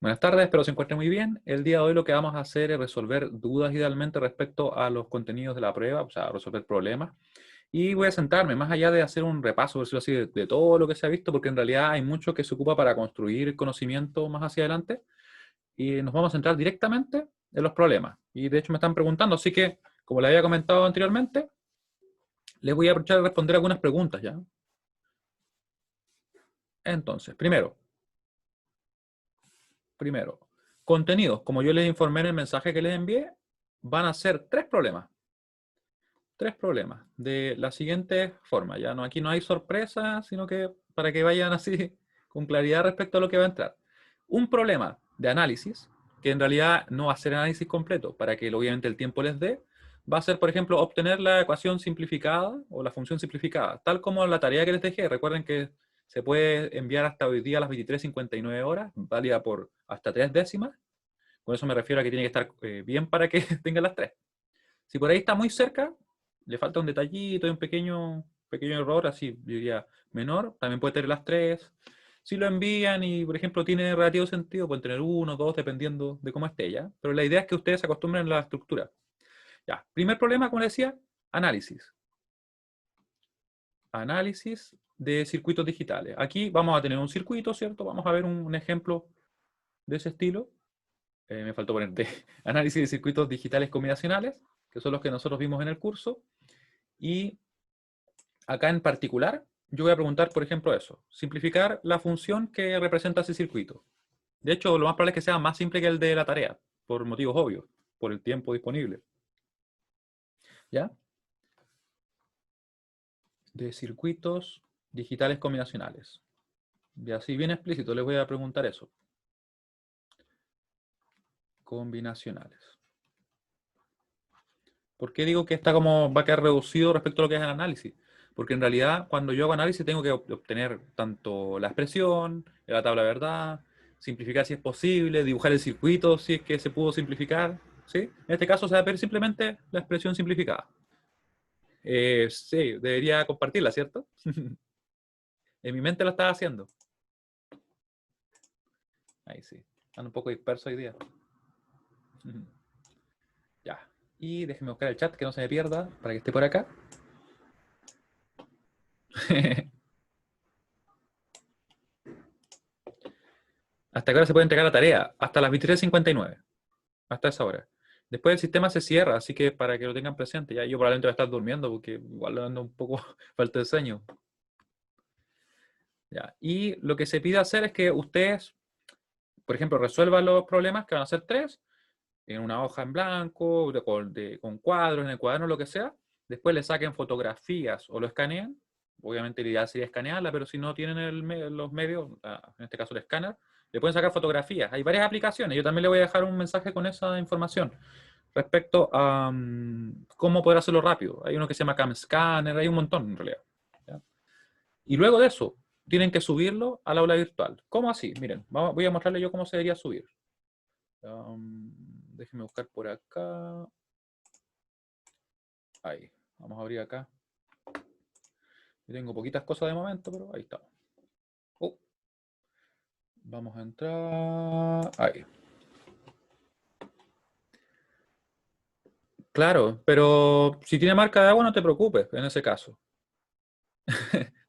Buenas tardes, espero se encuentren muy bien. El día de hoy lo que vamos a hacer es resolver dudas idealmente respecto a los contenidos de la prueba, o sea, resolver problemas. Y voy a sentarme, más allá de hacer un repaso, por decirlo así, de todo lo que se ha visto, porque en realidad hay mucho que se ocupa para construir conocimiento más hacia adelante, y nos vamos a centrar directamente en los problemas. Y de hecho me están preguntando, así que, como les había comentado anteriormente, les voy a aprovechar de responder algunas preguntas ya. Entonces, primero, contenidos, como yo les informé en el mensaje que les envié, van a ser tres problemas de la siguiente forma. Ya no, aquí no hay sorpresa, sino que para que vayan así con claridad respecto a lo que va a entrar. Un problema de análisis, que en realidad no va a ser análisis completo, para que obviamente el tiempo les dé, va a ser, por ejemplo, obtener la ecuación simplificada o la función simplificada, tal como la tarea que les dejé. Recuerden que se puede enviar hasta hoy día a las 23:59 horas, válida por hasta 3 décimas. Con eso me refiero a que tiene que estar bien para que tenga las 3. Si por ahí está muy cerca, le falta un detallito y un pequeño error, así diría menor, también puede tener las 3. Si lo envían y, por ejemplo, tiene relativo sentido, pueden tener uno, dos, dependiendo de cómo esté ya. Pero la idea es que ustedes se acostumbren a la estructura. Ya, primer problema, como les decía, análisis. Análisis de circuitos digitales. Aquí vamos a tener un circuito, ¿cierto? Vamos a ver un ejemplo de ese estilo. Me faltó ponerte análisis de circuitos digitales combinacionales, que son los que nosotros vimos en el curso. Y acá en particular, yo voy a preguntar, por ejemplo, eso. Simplificar la función que representa ese circuito. De hecho, lo más probable es que sea más simple que el de la tarea, por motivos obvios, por el tiempo disponible. ¿Ya? De circuitos digitales combinacionales. Y así bien explícito les voy a preguntar eso. Combinacionales. ¿Por qué digo que está como va a quedar reducido respecto a lo que es el análisis? Porque en realidad cuando yo hago análisis tengo que obtener tanto la expresión, la tabla de verdad, simplificar si es posible, dibujar el circuito si es que se pudo simplificar. ¿Sí? En este caso se va a ver simplemente la expresión simplificada. Sí, debería compartirla, ¿cierto? En mi mente lo estaba haciendo. Ahí sí. Ando un poco disperso hoy día. Ya. Y déjenme buscar el chat que no se me pierda para que esté por acá. ¿Hasta qué hora se puede entregar la tarea? Hasta las 23:59. Hasta esa hora. Después el sistema se cierra, así que para que lo tengan presente. Ya yo probablemente voy a estar durmiendo porque igual ando un poco falta de sueño. Ya. Y lo que se pide hacer es que ustedes, por ejemplo, resuelvan los problemas, que van a ser 3, en una hoja en blanco, con cuadros, en el cuaderno, lo que sea. Después le saquen fotografías o lo escaneen. Obviamente la idea sería escanearla, pero si no tienen los medios, en este caso el escáner, le pueden sacar fotografías. Hay varias aplicaciones. Yo también le voy a dejar un mensaje con esa información respecto a cómo poder hacerlo rápido. Hay uno que se llama Cam Scanner, hay un montón en realidad. ¿Ya? Y luego de eso, tienen que subirlo al aula virtual. ¿Cómo así? Miren, voy a mostrarle yo cómo se debería subir. Um, Déjenme buscar por acá. Ahí, vamos a abrir acá. Yo tengo poquitas cosas de momento, pero ahí está. Vamos a entrar. Ahí. Claro, pero si tiene marca de agua no te preocupes en ese caso.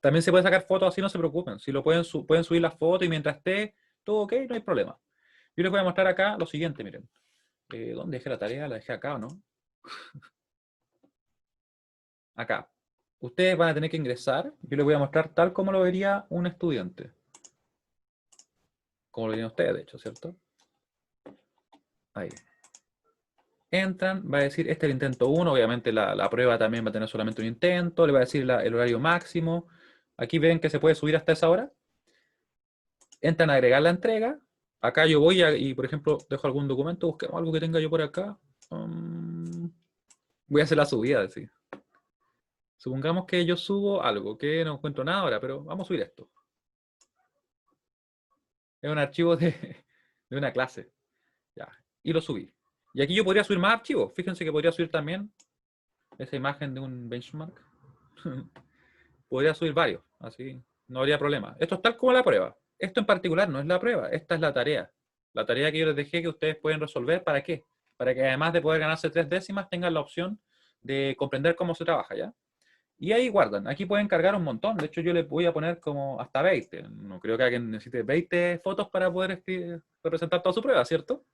También se puede sacar fotos así, no se preocupen. Si lo pueden subir las fotos y mientras esté todo ok, no hay problema. Yo les voy a mostrar acá lo siguiente, miren. ¿Dónde dejé la tarea? La dejé acá, ¿o no? Acá. Ustedes van a tener que ingresar. Yo les voy a mostrar tal como lo vería un estudiante. Como lo verían ustedes, de hecho, ¿cierto? Ahí. Entran, va a decir, este es el intento 1, obviamente la prueba también va a tener solamente un intento, le va a decir el horario máximo. Aquí ven que se puede subir hasta esa hora. Entran a agregar la entrega. Acá yo voy y, por ejemplo, dejo algún documento, busquemos algo que tenga yo por acá. Voy a hacer la subida, decir. Supongamos que yo subo algo, que no encuentro nada ahora, pero vamos a subir esto. Es un archivo de una clase. Ya. Y lo subí. Y aquí yo podría subir más archivos. Fíjense que podría subir también esa imagen de un benchmark. Podría subir varios, así no habría problema. Esto es tal como la prueba. Esto en particular no es la prueba, esta es la tarea. La tarea que yo les dejé que ustedes pueden resolver, ¿para qué? Para que además de poder ganarse 3 décimas, tengan la opción de comprender cómo se trabaja, ¿ya? Y ahí guardan. Aquí pueden cargar un montón. De hecho, yo les voy a poner como hasta 20. No creo que alguien necesite 20 fotos para poder representar toda su prueba, ¿cierto?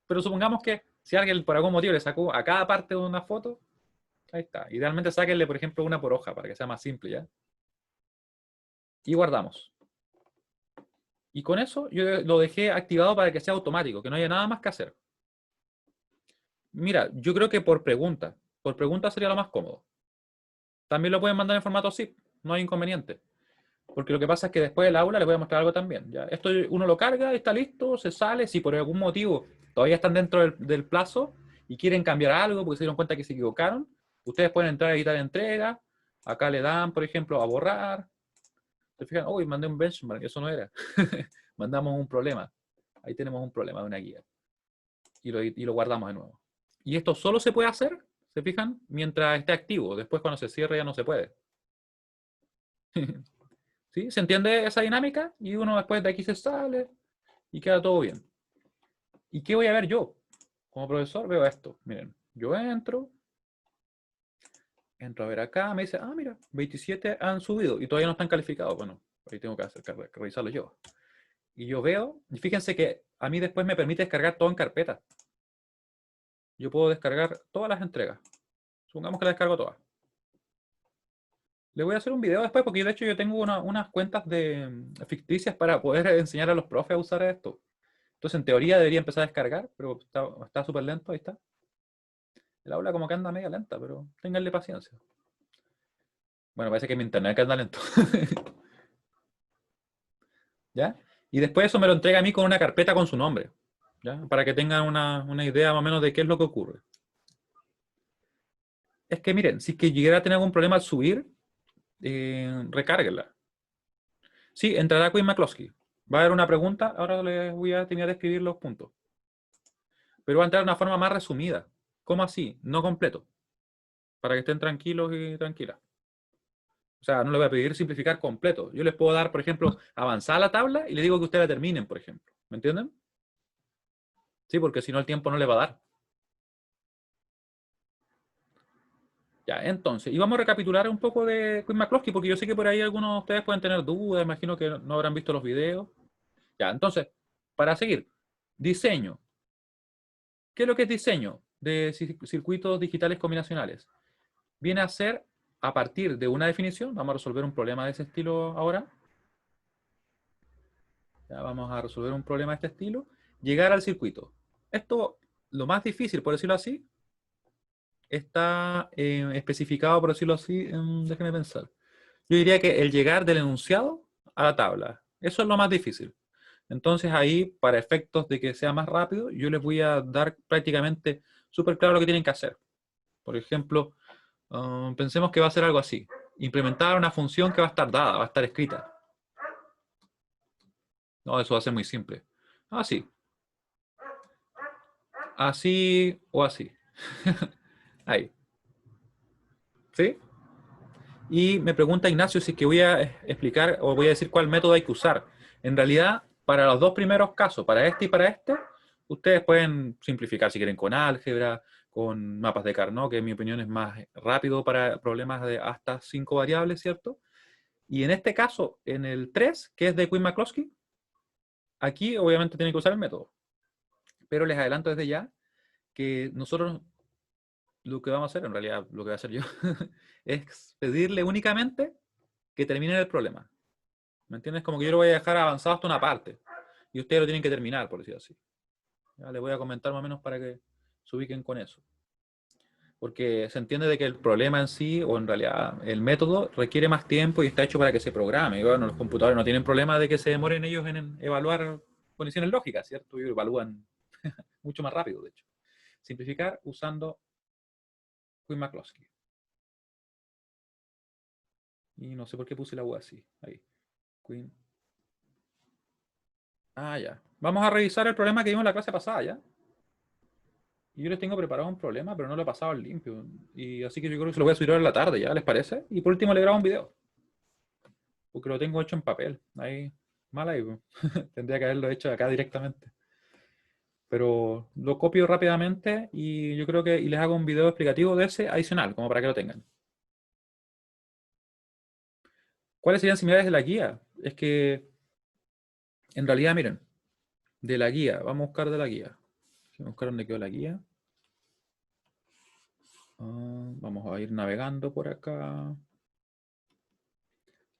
Pero supongamos que si alguien por algún motivo le sacó a cada parte de una foto, ahí está. Idealmente sáquenle, por ejemplo, una por hoja para que sea más simple, ¿ya? Y guardamos. Y con eso yo lo dejé activado para que sea automático, que no haya nada más que hacer. Mira, yo creo que por pregunta. Por pregunta sería lo más cómodo. También lo pueden mandar en formato zip, no hay inconveniente. Porque lo que pasa es que después del aula les voy a mostrar algo también. ¿Ya? Esto uno lo carga, está listo, se sale. Si por algún motivo todavía están dentro del plazo y quieren cambiar algo porque se dieron cuenta que se equivocaron, ustedes pueden entrar a editar entrega. Acá le dan, por ejemplo, a borrar. Se fijan, uy, mandé un benchmark, eso no era. Mandamos un problema. Ahí tenemos un problema de una guía. Y lo guardamos de nuevo. Y esto solo se puede hacer, ¿se fijan? Mientras esté activo. Después cuando se cierre ya no se puede. ¿Sí? ¿Se entiende esa dinámica? Y uno después de aquí se sale y queda todo bien. ¿Y qué voy a ver yo? Como profesor veo esto. Miren, yo entro a ver acá, me dice, ah, mira, 27 han subido y todavía no están calificados. Bueno, ahí tengo que revisarlo yo. Y yo veo, y fíjense que a mí después me permite descargar todo en carpeta. Yo puedo descargar todas las entregas. Supongamos que las descargo todas. Le voy a hacer un video después porque de hecho yo tengo unas cuentas ficticias para poder enseñar a los profes a usar esto. Entonces en teoría debería empezar a descargar, pero está súper lento, ahí está. El aula como que anda media lenta, pero ténganle paciencia. Bueno, parece que mi internet que anda lento. ¿Ya? Y después eso me lo entrega a mí con una carpeta con su nombre. ¿Ya? Para que tengan una idea más o menos de qué es lo que ocurre. Es que miren, si es que llegara a tener algún problema al subir, recárguenla. Sí, entrará Quinn McCloskey. Va a haber una pregunta, ahora les voy a terminar de escribir los puntos. Pero va a entrar de una forma más resumida. ¿Cómo así? No completo. Para que estén tranquilos y tranquilas. O sea, no les voy a pedir simplificar completo. Yo les puedo dar, por ejemplo, avanzar la tabla y les digo que ustedes la terminen, por ejemplo. ¿Me entienden? Sí, porque si no el tiempo no les va a dar. Ya, entonces, y vamos a recapitular un poco de Quinn McCloskey, porque yo sé que por ahí algunos de ustedes pueden tener dudas, imagino que no habrán visto los videos. Ya, entonces, para seguir, diseño. ¿Qué es lo que es diseño de circuitos digitales combinacionales? Viene a ser, a partir de una definición, vamos a resolver un problema de ese estilo ahora. Ya vamos a resolver un problema de este estilo. Llegar al circuito. Esto, lo más difícil, por decirlo así, está especificado, por decirlo así, déjenme pensar. Yo diría que el llegar del enunciado a la tabla. Eso es lo más difícil. Entonces ahí, para efectos de que sea más rápido, yo les voy a dar prácticamente súper claro lo que tienen que hacer. Por ejemplo, pensemos que va a ser algo así. Implementar una función que va a estar dada, va a estar escrita. No, eso va a ser muy simple. Así. Así o así. Ahí. ¿Sí? Y me pregunta Ignacio si es que voy a explicar o voy a decir cuál método hay que usar. En realidad, para los dos primeros casos, para este y para este, ustedes pueden simplificar si quieren con álgebra, con mapas de Carnot, que en mi opinión es más rápido para problemas de hasta 5 variables, ¿cierto? Y en este caso, en el 3, que es de Quinn McCloskey, aquí obviamente tienen que usar el método. Pero les adelanto desde ya que nosotros lo que vamos a hacer, en realidad lo que voy a hacer yo, es pedirle únicamente que terminen el problema. ¿Me entiendes? Como que yo lo voy a dejar avanzado hasta una parte. Y ustedes lo tienen que terminar, por decirlo así. Ya les voy a comentar más o menos para que se ubiquen con eso. Porque se entiende de que el problema en sí, o en realidad el método, requiere más tiempo y está hecho para que se programe. Y bueno, los computadores no tienen problema de que se demoren ellos en evaluar condiciones lógicas, ¿cierto? Y evalúan mucho más rápido, de hecho. Simplificar usando Quinn McCloskey. Y no sé por qué puse la U así. Ahí. Quinn. Ah, ya. Vamos a revisar el problema que vimos en la clase pasada, ¿ya? Y yo les tengo preparado un problema, pero no lo he pasado al limpio. Y así que yo creo que se lo voy a subir ahora en la tarde, ¿ya? ¿Les parece? Y por último le grabo un video. Porque lo tengo hecho en papel. Ahí, mal ahí. Tendría que haberlo hecho acá directamente. pero lo copio rápidamente y yo creo que y les hago un video explicativo de ese adicional, como para que lo tengan. ¿Cuáles serían similares de la guía? Es que, en realidad, miren, de la guía, vamos a buscar de la guía. Vamos a buscar dónde quedó la guía. Vamos a ir navegando por acá.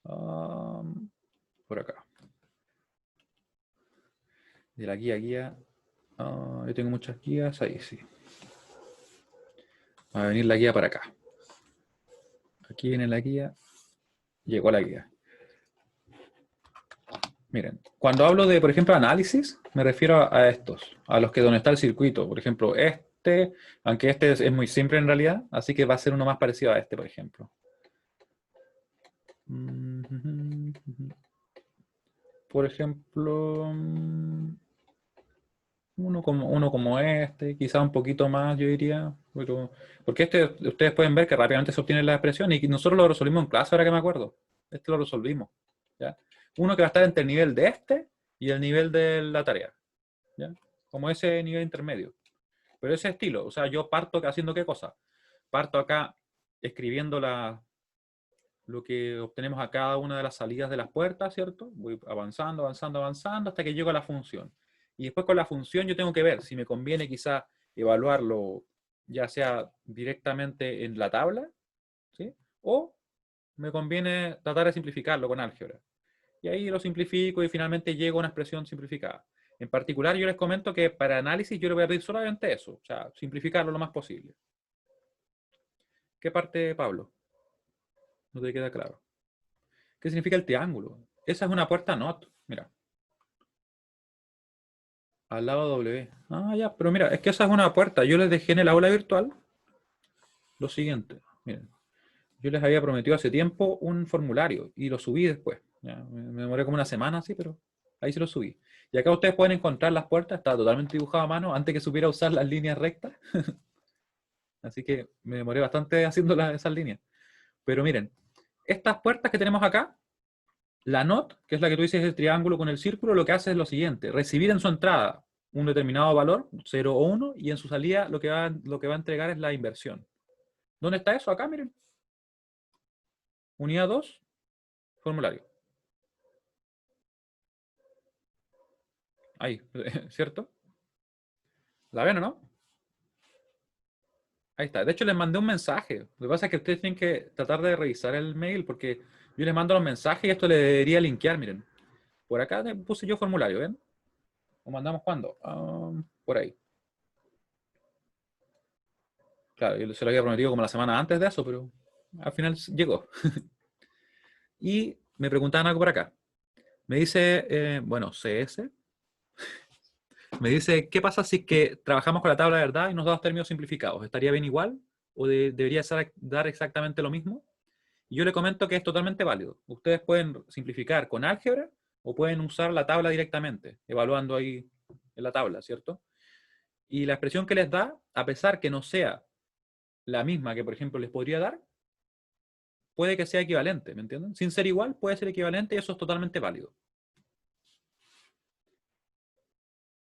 Por acá. De la guía. Yo tengo muchas guías, ahí sí. Va a venir la guía para acá. Aquí viene la guía. Llegó la guía. Miren, cuando hablo de, por ejemplo, análisis, me refiero a estos, a los que donde está el circuito. Por ejemplo, aunque este es muy simple en realidad, así que va a ser uno más parecido a este, por ejemplo. Por ejemplo, uno como este, quizá un poquito más, yo diría. Porque ustedes pueden ver que rápidamente se obtiene la expresión y nosotros lo resolvimos en clase, ahora que me acuerdo. Este lo resolvimos. ¿Ya? Uno que va a estar entre el nivel de este y el nivel de la tarea. ¿Ya? Como ese nivel intermedio. Pero ese estilo, o sea, yo parto haciendo ¿qué cosa? Parto acá escribiendo lo que obtenemos a cada una de las salidas de las puertas, ¿cierto? Voy avanzando, avanzando, avanzando hasta que llego a la función. Y después con la función yo tengo que ver si me conviene quizá evaluarlo ya sea directamente en la tabla, ¿sí? O me conviene tratar de simplificarlo con álgebra. Y ahí lo simplifico y finalmente llego a una expresión simplificada. En particular, yo les comento que para análisis yo le voy a pedir solamente eso, o sea, simplificarlo lo más posible. ¿Qué parte, Pablo? No te queda claro. ¿Qué significa el triángulo? Esa es una puerta NOT, mira. Al lado W. Ah, ya, pero mira, es que esa es una puerta. Yo les dejé en el aula virtual lo siguiente. Miren, yo les había prometido hace tiempo un formulario y lo subí después. Ya, me demoré como una semana, sí, pero ahí se lo subí. Y acá ustedes pueden encontrar las puertas, está totalmente dibujado a mano antes que supiera usar las líneas rectas. Así que me demoré bastante haciendo esas líneas. Pero miren, estas puertas que tenemos acá, la NOT, que es la que tú dices el triángulo con el círculo, lo que hace es lo siguiente: recibir en su entrada un determinado valor, 0 o 1, y en su salida lo que va a entregar es la inversión. ¿Dónde está eso? Acá, miren. Unidad 2, formulario. Ahí, ¿cierto? ¿La ven o no? Ahí está. De hecho, les mandé un mensaje. Lo que pasa es que ustedes tienen que tratar de revisar el mail porque yo les mando los mensajes y esto le debería linkear, miren. Por acá puse yo formulario, ¿ven? ¿Lo mandamos cuándo? Por ahí. Claro, yo se lo había prometido como la semana antes de eso, pero al final llegó. Y me preguntaban algo por acá. Me dice, bueno, CS, me dice, ¿qué pasa si es que trabajamos con la tabla de verdad y nos da los términos simplificados? ¿Estaría bien igual? ¿O debería dar exactamente lo mismo? Y yo le comento que es totalmente válido. Ustedes pueden simplificar con álgebra o pueden usar la tabla directamente, evaluando ahí en la tabla, ¿cierto? Y la expresión que les da, a pesar que no sea la misma que, por ejemplo, les podría dar, puede que sea equivalente, ¿me entienden? Sin ser igual, puede ser equivalente y eso es totalmente válido.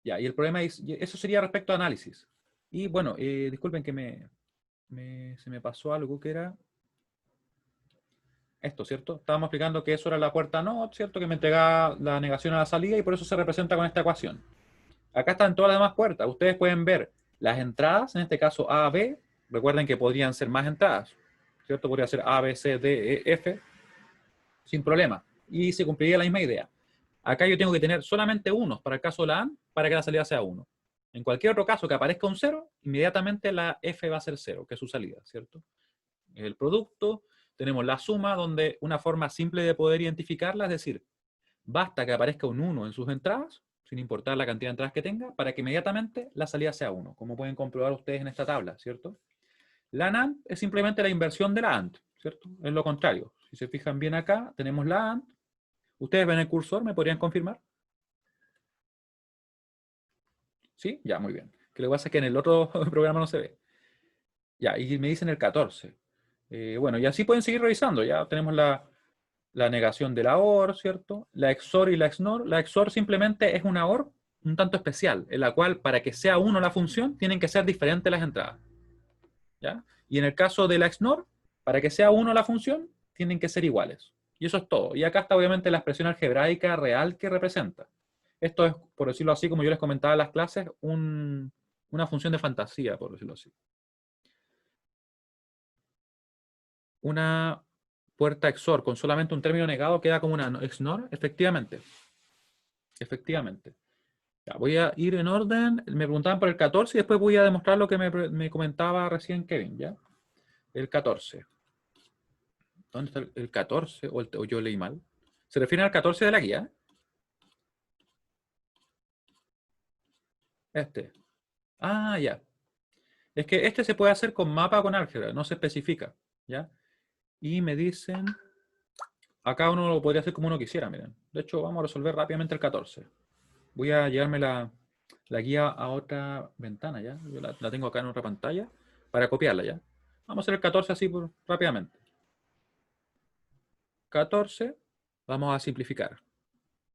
Ya, y el problema es, eso sería respecto a análisis. Y bueno, disculpen que se me pasó algo que era esto, ¿cierto? Estábamos explicando que eso era la puerta NOT, ¿cierto? Que me entregaba la negación a la salida y por eso se representa con esta ecuación. Acá están todas las demás puertas. Ustedes pueden ver las entradas, en este caso A, B. Recuerden que podrían ser más entradas, ¿cierto? Podría ser A, B, C, D, E, F, sin problema. Y se cumpliría la misma idea. Acá yo tengo que tener solamente unos para el caso de la AND para que la salida sea 1. En cualquier otro caso que aparezca un 0, inmediatamente la F va a ser 0, que es su salida, ¿cierto? Es el producto, tenemos la suma, donde una forma simple de poder identificarla, es decir, basta que aparezca un 1 en sus entradas, sin importar la cantidad de entradas que tenga, para que inmediatamente la salida sea 1, como pueden comprobar ustedes en esta tabla, ¿cierto? La NAND es simplemente la inversión de la AND, ¿cierto? Es lo contrario. Si se fijan bien acá, tenemos la AND. ¿Ustedes ven el cursor? ¿Me podrían confirmar? ¿Sí? Ya, muy bien. Que lo que pasa es que en el otro programa no se ve. Ya, y me dicen el 14. Bueno, y así pueden seguir revisando. Ya tenemos la negación de la OR, ¿cierto? La XOR y la XNOR. La XOR simplemente es una OR un tanto especial, en la cual para que sea 1 la función, tienen que ser diferentes las entradas. ¿Ya? Y en el caso de la XNOR, para que sea 1 la función, tienen que ser iguales. Y eso es todo. Y acá está obviamente la expresión algebraica real que representa. Esto es, por decirlo así, como yo les comentaba en las clases, una función de fantasía, por decirlo así. Una puerta XOR con solamente un término negado queda como una XNOR, efectivamente. Efectivamente. Ya, voy a ir en orden. Me preguntaban por el 14 y después voy a demostrar lo que me comentaba recién Kevin, ¿ya? El 14. ¿Dónde está el 14? O yo leí mal. ¿Se refiere al 14 de la guía? Este. Ah, ya. Es que este se puede hacer con mapa o con álgebra, no se especifica, ¿ya? Y me dicen, acá uno lo podría hacer como uno quisiera, miren. De hecho, vamos a resolver rápidamente el 14. Voy a llevarme la guía a otra ventana, ¿ya? Yo la tengo acá en otra pantalla para copiarla, ¿ya? Vamos a hacer el 14 así rápidamente. 14, vamos a simplificar.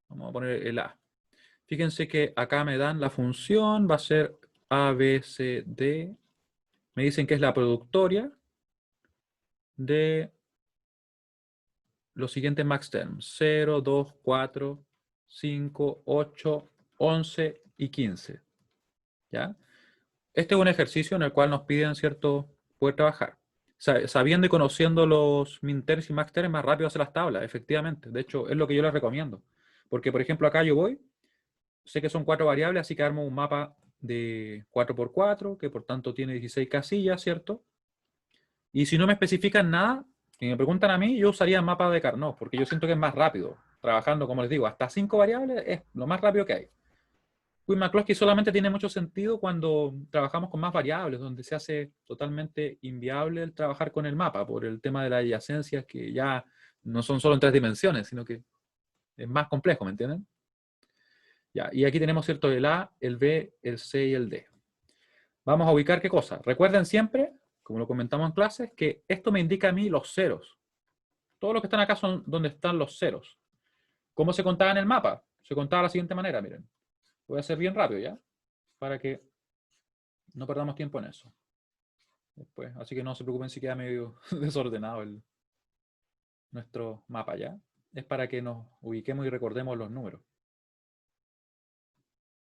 Vamos a poner el A. Fíjense que acá me dan la función, va a ser A, B, C, D. Me dicen que es la productoria de los siguientes max terms. 0, 2, 4, 5, 8, 11 y 15. ¿Ya? Este es un ejercicio en el cual nos piden, ¿cierto?, poder trabajar. Sabiendo y conociendo los minterms y maxterms, es más rápido hacer las tablas, efectivamente. De hecho, es lo que yo les recomiendo. Porque, por ejemplo, acá yo voy, sé que son 4 variables, así que armo un mapa de 4×4, que por tanto tiene 16 casillas, ¿cierto? Y si no me especifican nada, si me preguntan a mí, yo usaría el mapa de Carnot, porque yo siento que es más rápido. Trabajando, como les digo, hasta 5 variables es lo más rápido que hay. Quick-McCloskey solamente tiene mucho sentido cuando trabajamos con más variables, donde se hace totalmente inviable el trabajar con el mapa, por el tema de las adyacencias que ya no son solo en 3 dimensiones, sino que es más complejo, ¿me entienden? Ya, y aquí tenemos, ¿cierto?, el A, el B, el C y el D. Vamos a ubicar qué cosa. Recuerden siempre, como lo comentamos en clases, que esto me indica a mí los ceros. Todos los que están acá son donde están los ceros. ¿Cómo se contaba en el mapa? Se contaba de la siguiente manera, miren. Voy a hacer bien rápido, ¿ya? Para que no perdamos tiempo en eso. Después, así que no se preocupen si queda medio desordenado nuestro mapa, ¿ya? Es para que nos ubiquemos y recordemos los números.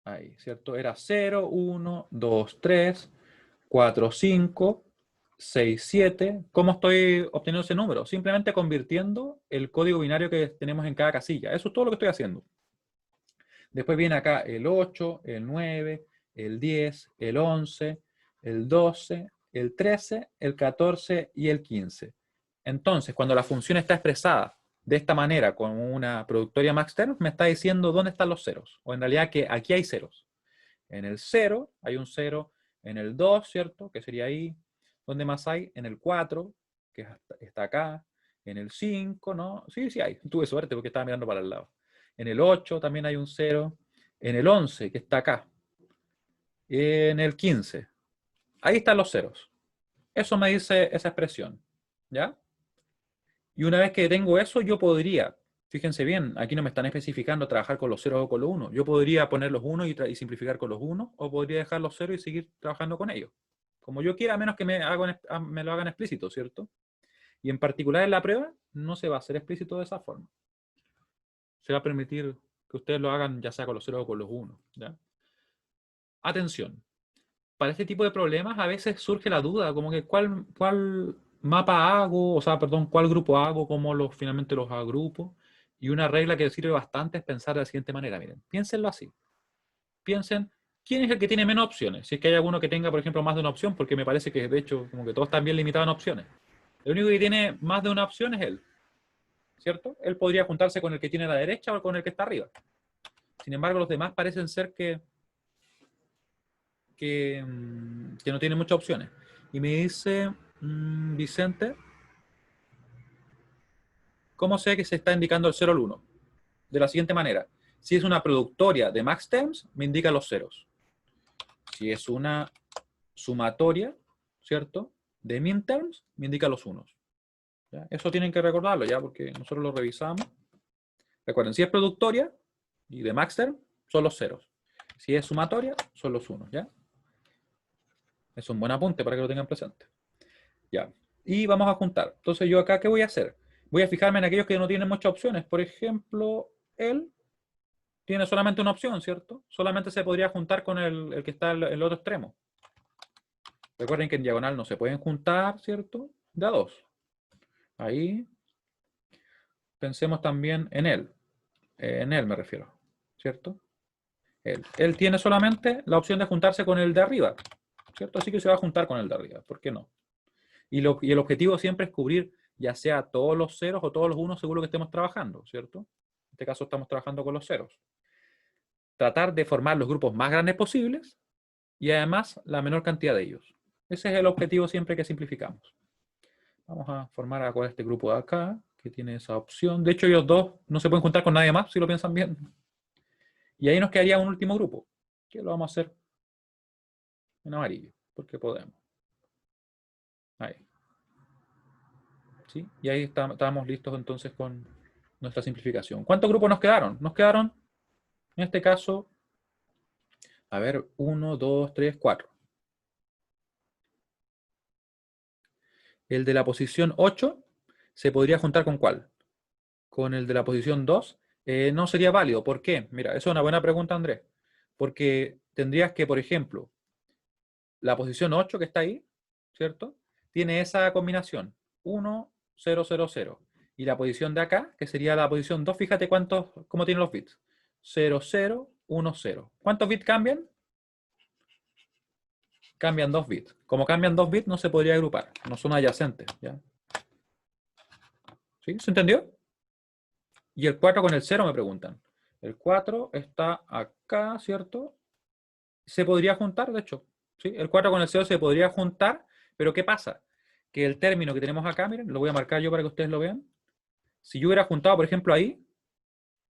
Ahí, ¿cierto? Era 0, 1, 2, 3, 4, 5, 6, 7. ¿Cómo estoy obteniendo ese número? Simplemente convirtiendo el código binario que tenemos en cada casilla. Eso es todo lo que estoy haciendo. Después viene acá el 8, el 9, el 10, el 11, el 12, el 13, el 14 y el 15. Entonces, cuando la función está expresada de esta manera, con una productoria maxterm, me está diciendo dónde están los ceros. O en realidad que aquí hay ceros. En el 0 hay un 0, en el 2, ¿cierto? Que sería ahí. ¿Dónde más hay? En el 4, que está acá. En el 5, ¿no? Sí, sí hay. Tuve suerte porque estaba mirando para el lado. En el 8 también hay un 0. En el 11, que está acá. En el 15. Ahí están los ceros. Eso me dice esa expresión. ¿Ya? Y una vez que tengo eso, yo podría, fíjense bien, aquí no me están especificando trabajar con los ceros o con los unos. Yo podría poner los unos y simplificar con los unos, o podría dejar los ceros y seguir trabajando con ellos. Como yo quiera, a menos que me lo hagan explícito, ¿cierto? Y en particular en la prueba, no se va a hacer explícito de esa forma. Se va a permitir que ustedes lo hagan ya sea con los ceros o con los unos. ¿Ya? Atención. Para este tipo de problemas a veces surge la duda, como que cuál mapa hago, o sea, perdón, cuál grupo hago, finalmente los agrupo. Y una regla que sirve bastante es pensar de la siguiente manera, miren, piénsenlo así. Piensen, ¿quién es el que tiene menos opciones? Si es que hay alguno que tenga, por ejemplo, más de una opción, porque me parece que de hecho como que todos están bien limitados en opciones. El único que tiene más de una opción es él, ¿cierto? Él podría juntarse con el que tiene a la derecha o con el que está arriba. Sin embargo, los demás parecen ser que no tiene muchas opciones. Y me dice Vicente, ¿cómo sé que se está indicando el 0 al 1? De la siguiente manera. Si es una productoria de max terms, me indica los ceros. Si es una sumatoria, ¿cierto?, de min terms, me indica los unos. ¿Ya? Eso tienen que recordarlo ya, porque nosotros lo revisamos. Recuerden, si es productoria y de max term, son los ceros. Si es sumatoria, son los unos, ¿ya? Es un buen apunte para que lo tengan presente. Ya. Y vamos a juntar. Entonces yo acá, ¿qué voy a hacer? Voy a fijarme en aquellos que no tienen muchas opciones. Por ejemplo, él tiene solamente una opción, ¿cierto? Solamente se podría juntar con el que está en el otro extremo. Recuerden que en diagonal no se pueden juntar, ¿cierto? De a dos. Ahí. Pensemos también en él. En él me refiero, ¿cierto? Él tiene solamente la opción de juntarse con el de arriba, ¿cierto? Así que se va a juntar con el de arriba. ¿Por qué no? Y el objetivo siempre es cubrir ya sea todos los ceros o todos los unos según lo que estemos trabajando, ¿cierto? En este caso estamos trabajando con los ceros. Tratar de formar los grupos más grandes posibles y además la menor cantidad de ellos. Ese es el objetivo siempre que simplificamos. Vamos a formar ahora este grupo de acá, que tiene esa opción. De hecho, ellos dos no se pueden juntar con nadie más, si lo piensan bien. Y ahí nos quedaría un último grupo, que lo vamos a hacer en amarillo, porque podemos. Ahí. ¿Sí? Y ahí estábamos listos entonces con nuestra simplificación. ¿Cuántos grupos nos quedaron? Nos quedaron, en este caso, a ver, 1, 2, 3, 4. El de la posición 8 se podría juntar ¿con cuál? Con el de la posición 2. No sería válido. ¿Por qué? Mira, eso es una buena pregunta, Andrés. Porque tendrías que, por ejemplo, la posición 8 que está ahí, ¿cierto? Tiene esa combinación. 1, 0, 0, 0. Y la posición de acá, que sería la posición 2, fíjate cómo tienen los bits. 0, 0, 1, 0. ¿Cuántos bits cambian? Cambian 2 bits. Como cambian 2 bits, no se podría agrupar. No son adyacentes. ¿Ya? ¿Sí? ¿Se entendió? Y el 4 con el 0 me preguntan. El 4 está acá, ¿cierto? Se podría juntar, de hecho. ¿Sí? El 4 con el 0 se podría juntar, pero ¿qué pasa? Que el término que tenemos acá, miren, lo voy a marcar yo para que ustedes lo vean. Si yo hubiera juntado, por ejemplo, ahí,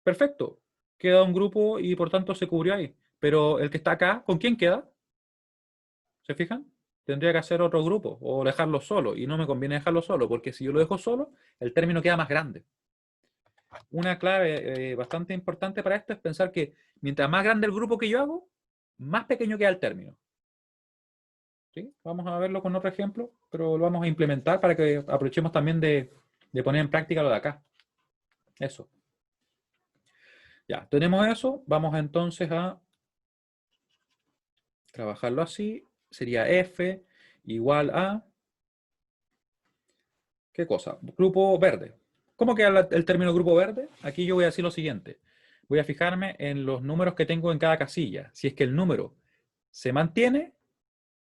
perfecto. Queda un grupo y por tanto se cubrió ahí. Pero el que está acá, ¿con quién queda? ¿Se fijan? Tendría que hacer otro grupo o dejarlo solo. Y no me conviene dejarlo solo, porque si yo lo dejo solo, el término queda más grande. Una clave bastante importante para esto es pensar que mientras más grande el grupo que yo hago, más pequeño queda el término. ¿Sí? Vamos a verlo con otro ejemplo, pero lo vamos a implementar para que aprovechemos también de poner en práctica lo de acá. Eso. Ya, tenemos eso. Vamos entonces a trabajarlo así. Sería F igual a... ¿Qué cosa? Grupo verde. ¿Cómo queda el término grupo verde? Aquí yo voy a decir lo siguiente. Voy a fijarme en los números que tengo en cada casilla. Si es que el número se mantiene,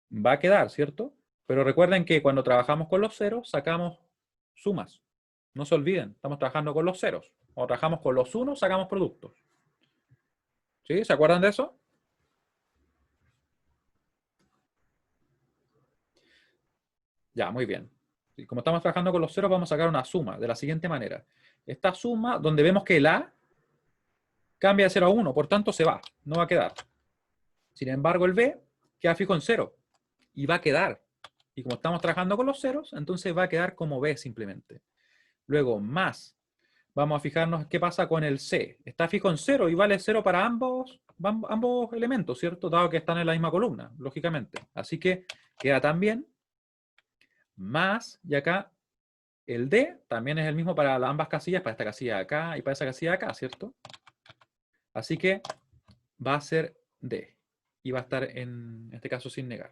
va a quedar, ¿cierto? Pero recuerden que cuando trabajamos con los ceros, sacamos sumas. No se olviden, estamos trabajando con los ceros. Cuando trabajamos con los unos, sacamos productos. ¿Sí? ¿Se acuerdan de eso? Ya, muy bien. Y como estamos trabajando con los ceros, vamos a sacar una suma de la siguiente manera. Esta suma, donde vemos que el A cambia de 0 a 1, por tanto se va, no va a quedar. Sin embargo, el B queda fijo en 0 y va a quedar. Y como estamos trabajando con los ceros, entonces va a quedar como B simplemente. Luego, más. Vamos a fijarnos qué pasa con el C. Está fijo en 0 y vale 0 para ambos elementos, ¿cierto? Dado que están en la misma columna, lógicamente. Así que queda también más, y acá el D también es el mismo para ambas casillas, para esta casilla de acá y para esa casilla de acá, ¿cierto? Así que va a ser D. Y va a estar en este caso sin negar.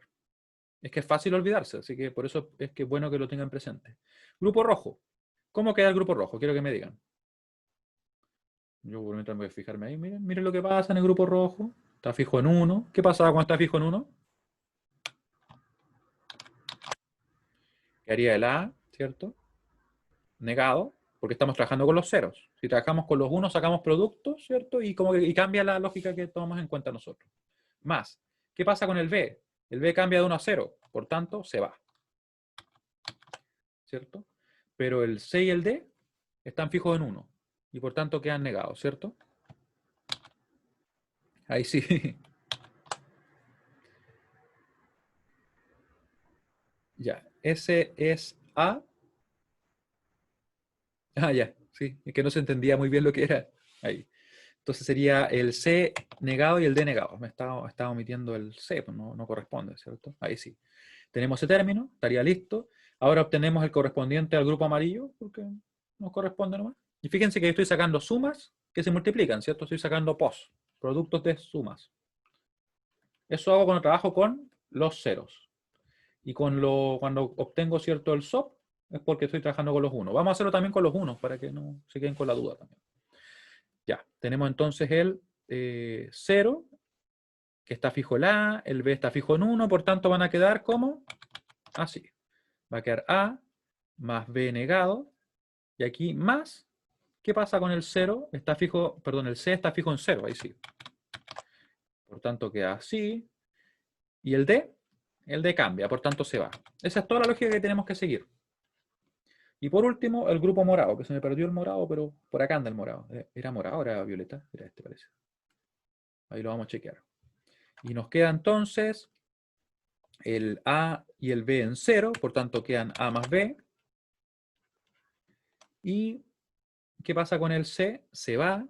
Es que es fácil olvidarse, así que por eso es que es bueno que lo tengan presente. Grupo rojo. ¿Cómo queda el grupo rojo? Quiero que me digan. Yo por mientras voy a fijarme ahí. Miren lo que pasa en el grupo rojo. Está fijo en 1. ¿Qué pasa cuando está fijo en 1? Quedaría el A, ¿cierto? Negado, porque estamos trabajando con los ceros. Si trabajamos con los unos, sacamos productos, ¿cierto? Y cambia la lógica que tomamos en cuenta nosotros. Más. ¿Qué pasa con el B? El B cambia de 1 a 0, por tanto, se va. ¿Cierto? Pero el C y el D están fijos en 1 y por tanto quedan negados, ¿cierto? Ahí sí. Ya. Ese es A. Ah, ya. Sí. Es que no se entendía muy bien lo que era. Ahí. Entonces sería el C negado y el D negado. Estaba omitiendo el C, pues no corresponde, ¿cierto? Ahí sí. Tenemos ese término, estaría listo. Ahora obtenemos el correspondiente al grupo amarillo, porque nos corresponde nomás. Y fíjense que estoy sacando sumas que se multiplican, ¿cierto? Estoy sacando POS, productos de sumas. Eso hago cuando trabajo con los ceros. Y cuando obtengo, ¿cierto?, el SOP, es porque estoy trabajando con los unos. Vamos a hacerlo también con los unos, para que no se queden con la duda también. Ya, tenemos entonces el 0, que está fijo el A, el B está fijo en 1, por tanto van a quedar como así. Va a quedar A más B negado, y aquí más, ¿qué pasa con el 0? Está fijo, perdón, el C está fijo en 0, ahí sí. Por tanto queda así. Y el D cambia, por tanto se va. Esa es toda la lógica que tenemos que seguir. Y por último, el grupo morado, que se me perdió el morado, pero por acá anda el morado. ¿Era morado o era violeta? Era este, parece. Ahí lo vamos a chequear. Y nos queda entonces el A y el B en 0, por tanto quedan A más B. ¿Y qué pasa con el C? Se va.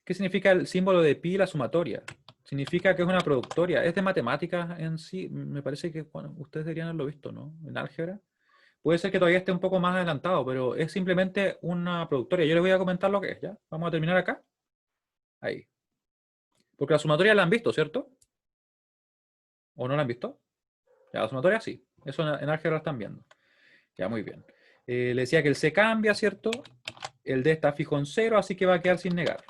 ¿Qué significa el símbolo de pi, la sumatoria? Significa que es una productoria. Es de matemáticas en sí. Me parece que bueno, ustedes deberían haberlo visto, ¿no? En álgebra. Puede ser que todavía esté un poco más adelantado, pero es simplemente una productoria. Yo les voy a comentar lo que es, ¿ya? Vamos a terminar acá. Ahí. Porque la sumatoria la han visto, ¿cierto? ¿O no la han visto? Ya, la sumatoria sí. Eso en álgebra la están viendo. Ya, muy bien. Le decía que el C cambia, ¿cierto? El D está fijo en 0, así que va a quedar sin negar.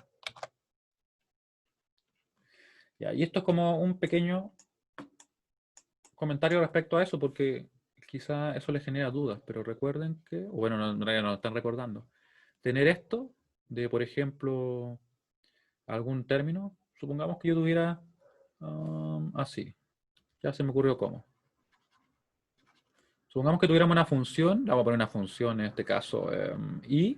Ya, y esto es como un pequeño comentario respecto a eso, porque quizá eso les genera dudas, pero recuerden que, o bueno, no lo están recordando, tener esto de, por ejemplo, algún término, supongamos que yo tuviera así, ya se me ocurrió cómo. Supongamos que tuviéramos una función, vamos a poner una función en este caso, i,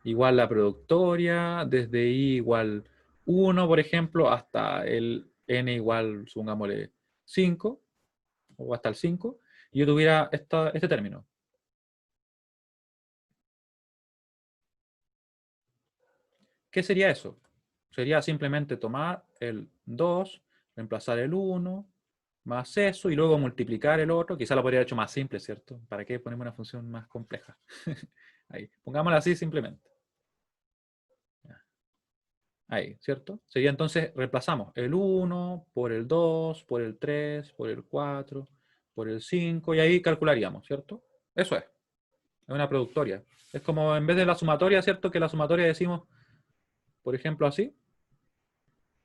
igual la productoria, desde i igual 1, por ejemplo, hasta el n igual, supongámosle, 5, o hasta el 5, y yo tuviera este término. ¿Qué sería eso? Sería simplemente tomar el 2, reemplazar el 1, más eso, y luego multiplicar el otro. Quizá lo podría haber hecho más simple, ¿cierto? ¿Para qué ponemos una función más compleja? Ahí, pongámosla así simplemente. Ahí, ¿cierto? Sería entonces, reemplazamos el 1 por el 2, por el 3, por el 4, por el 5, y ahí calcularíamos, ¿cierto? Eso es una productoria. Es como en vez de la sumatoria, ¿cierto? Que la sumatoria decimos, por ejemplo, así,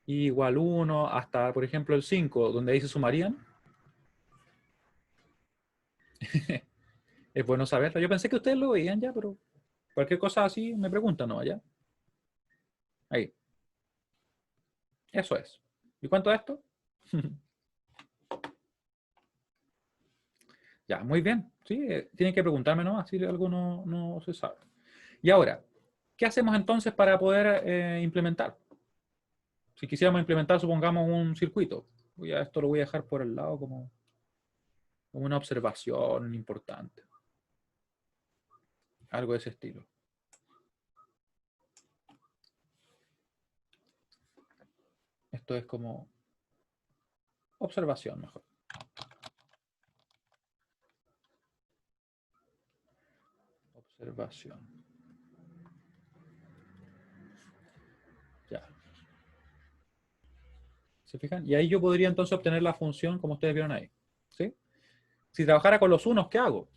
i igual 1 hasta, por ejemplo, el 5, donde ahí se sumarían. Es bueno saberlo. Yo pensé que ustedes lo veían ya, pero cualquier cosa así me preguntan, ¿no? Allá. Ahí. Eso es. ¿Y cuánto es esto? Ya, muy bien. Sí, tienen que preguntarme nomás si algo no se sabe. Y ahora, ¿qué hacemos entonces para poder implementar? Si quisiéramos implementar, supongamos, un circuito. Esto lo voy a dejar por el lado como una observación importante. Algo de ese estilo. Esto es como observación mejor. Observación. Ya. ¿Se fijan? Y ahí yo podría entonces obtener la función como ustedes vieron ahí. ¿Sí? Si trabajara con los unos, ¿qué hago?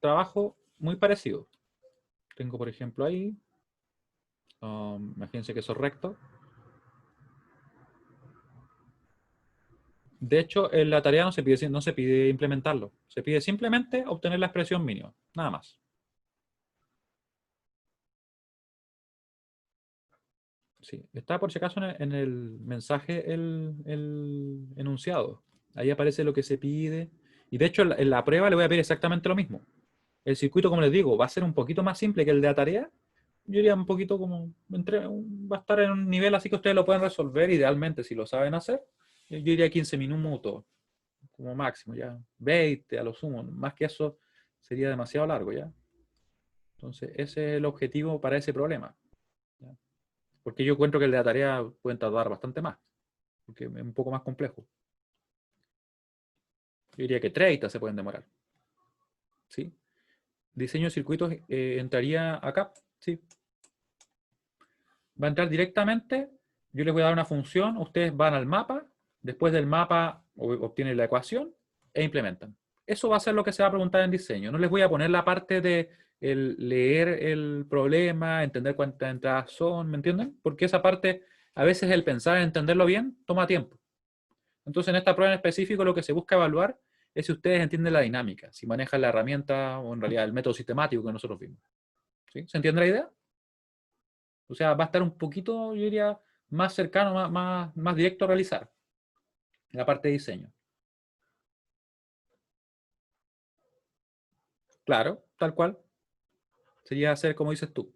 Trabajo muy parecido. Tengo, por ejemplo, ahí, imagínense que eso es recto. De hecho, en la tarea no se pide implementarlo. Se pide simplemente obtener la expresión mínima. Nada más. Sí, está por si acaso en el mensaje el enunciado. Ahí aparece lo que se pide. Y de hecho, en la prueba le voy a pedir exactamente lo mismo. El circuito, como les digo, va a ser un poquito más simple que el de la tarea. Yo diría un poquito como, va a estar en un nivel así que ustedes lo pueden resolver idealmente si lo saben hacer. Yo diría 15 minutos como máximo, ya 20 a lo sumo. Más que eso sería demasiado largo, ¿ya? Entonces, ese es el objetivo para ese problema. Porque yo encuentro que el de la tarea pueden tardar bastante más, porque es un poco más complejo. Yo diría que 30 se pueden demorar. ¿Sí? Diseño de circuitos entraría acá. ¿Sí? Va a entrar directamente. Yo les voy a dar una función. Ustedes van al mapa. Después del mapa obtienen la ecuación e implementan. Eso va a ser lo que se va a preguntar en diseño. No les voy a poner la parte de leer el problema, entender cuántas entradas son, ¿me entienden? Porque esa parte, a veces el pensar en entenderlo bien, toma tiempo. Entonces, en esta prueba en específico, lo que se busca evaluar es si ustedes entienden la dinámica, si manejan la herramienta o en realidad el método sistemático que nosotros vimos. ¿Sí? ¿Se entiende la idea? O sea, va a estar un poquito, yo diría, más cercano, más directo a realizar la parte de diseño. Claro, tal cual. Sería hacer como dices tú.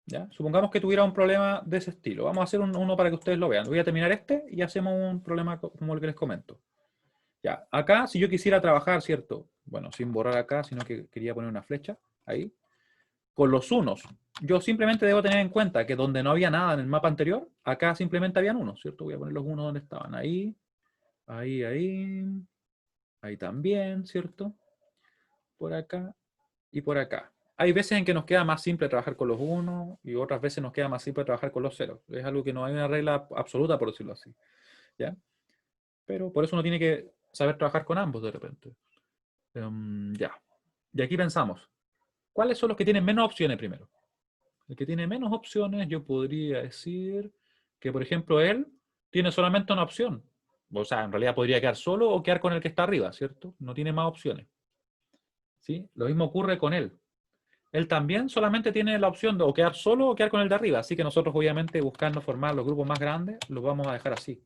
¿Ya? Supongamos que tuviera un problema de ese estilo. Vamos a hacer uno para que ustedes lo vean. Voy a terminar este y hacemos un problema como el que les comento. Ya, acá si yo quisiera trabajar, ¿cierto? Bueno, sin borrar acá, sino que quería poner una flecha ahí. Con los unos, yo simplemente debo tener en cuenta que donde no había nada en el mapa anterior, acá simplemente habían unos, ¿cierto? Voy a poner los unos donde estaban. Ahí, ahí, ahí, ahí también, ¿cierto? Por acá y por acá. Hay veces en que nos queda más simple trabajar con los unos y otras veces nos queda más simple trabajar con los ceros. Es algo que no hay una regla absoluta, por decirlo así. ¿Ya? Pero por eso uno tiene que saber trabajar con ambos de repente. Ya. Y aquí pensamos, ¿cuáles son los que tienen menos opciones primero? El que tiene menos opciones, yo podría decir que, por ejemplo, él tiene solamente una opción. O sea, en realidad podría quedar solo o quedar con el que está arriba, ¿cierto? No tiene más opciones. ¿Sí? Lo mismo ocurre con él. Él también solamente tiene la opción de o quedar solo o quedar con el de arriba. Así que nosotros, obviamente, buscando formar los grupos más grandes, los vamos a dejar así.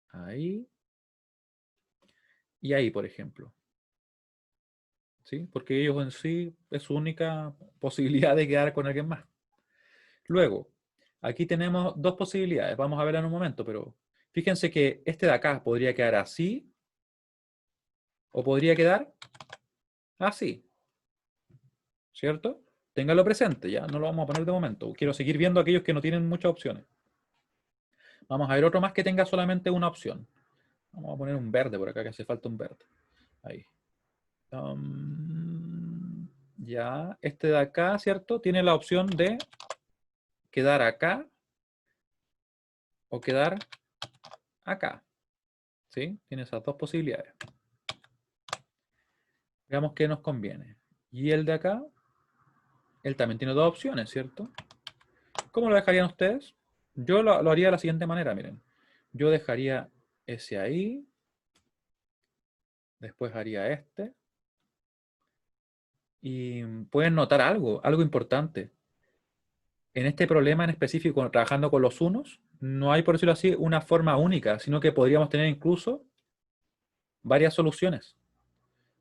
Ahí. Y ahí, por ejemplo. ¿Sí? Porque ellos en sí es su única posibilidad de quedar con alguien más. Luego, aquí tenemos dos posibilidades. Vamos a verla en un momento, pero fíjense que este de acá podría quedar así o podría quedar así. ¿Cierto? Ténganlo presente, ya no lo vamos a poner de momento. Quiero seguir viendo aquellos que no tienen muchas opciones. Vamos a ver otro más que tenga solamente una opción. Vamos a poner un verde por acá, que hace falta un verde. Ahí. Ya, este de acá, ¿cierto? Tiene la opción de quedar acá o quedar acá. ¿Sí? Tiene esas dos posibilidades. Veamos qué nos conviene. Y el de acá, él también tiene dos opciones, ¿cierto? ¿Cómo lo dejarían ustedes? Yo lo haría de la siguiente manera, miren. Yo dejaría ese ahí. Después haría este. Y pueden notar algo importante. En este problema en específico, trabajando con los unos, no hay, por decirlo así, una forma única, sino que podríamos tener incluso varias soluciones.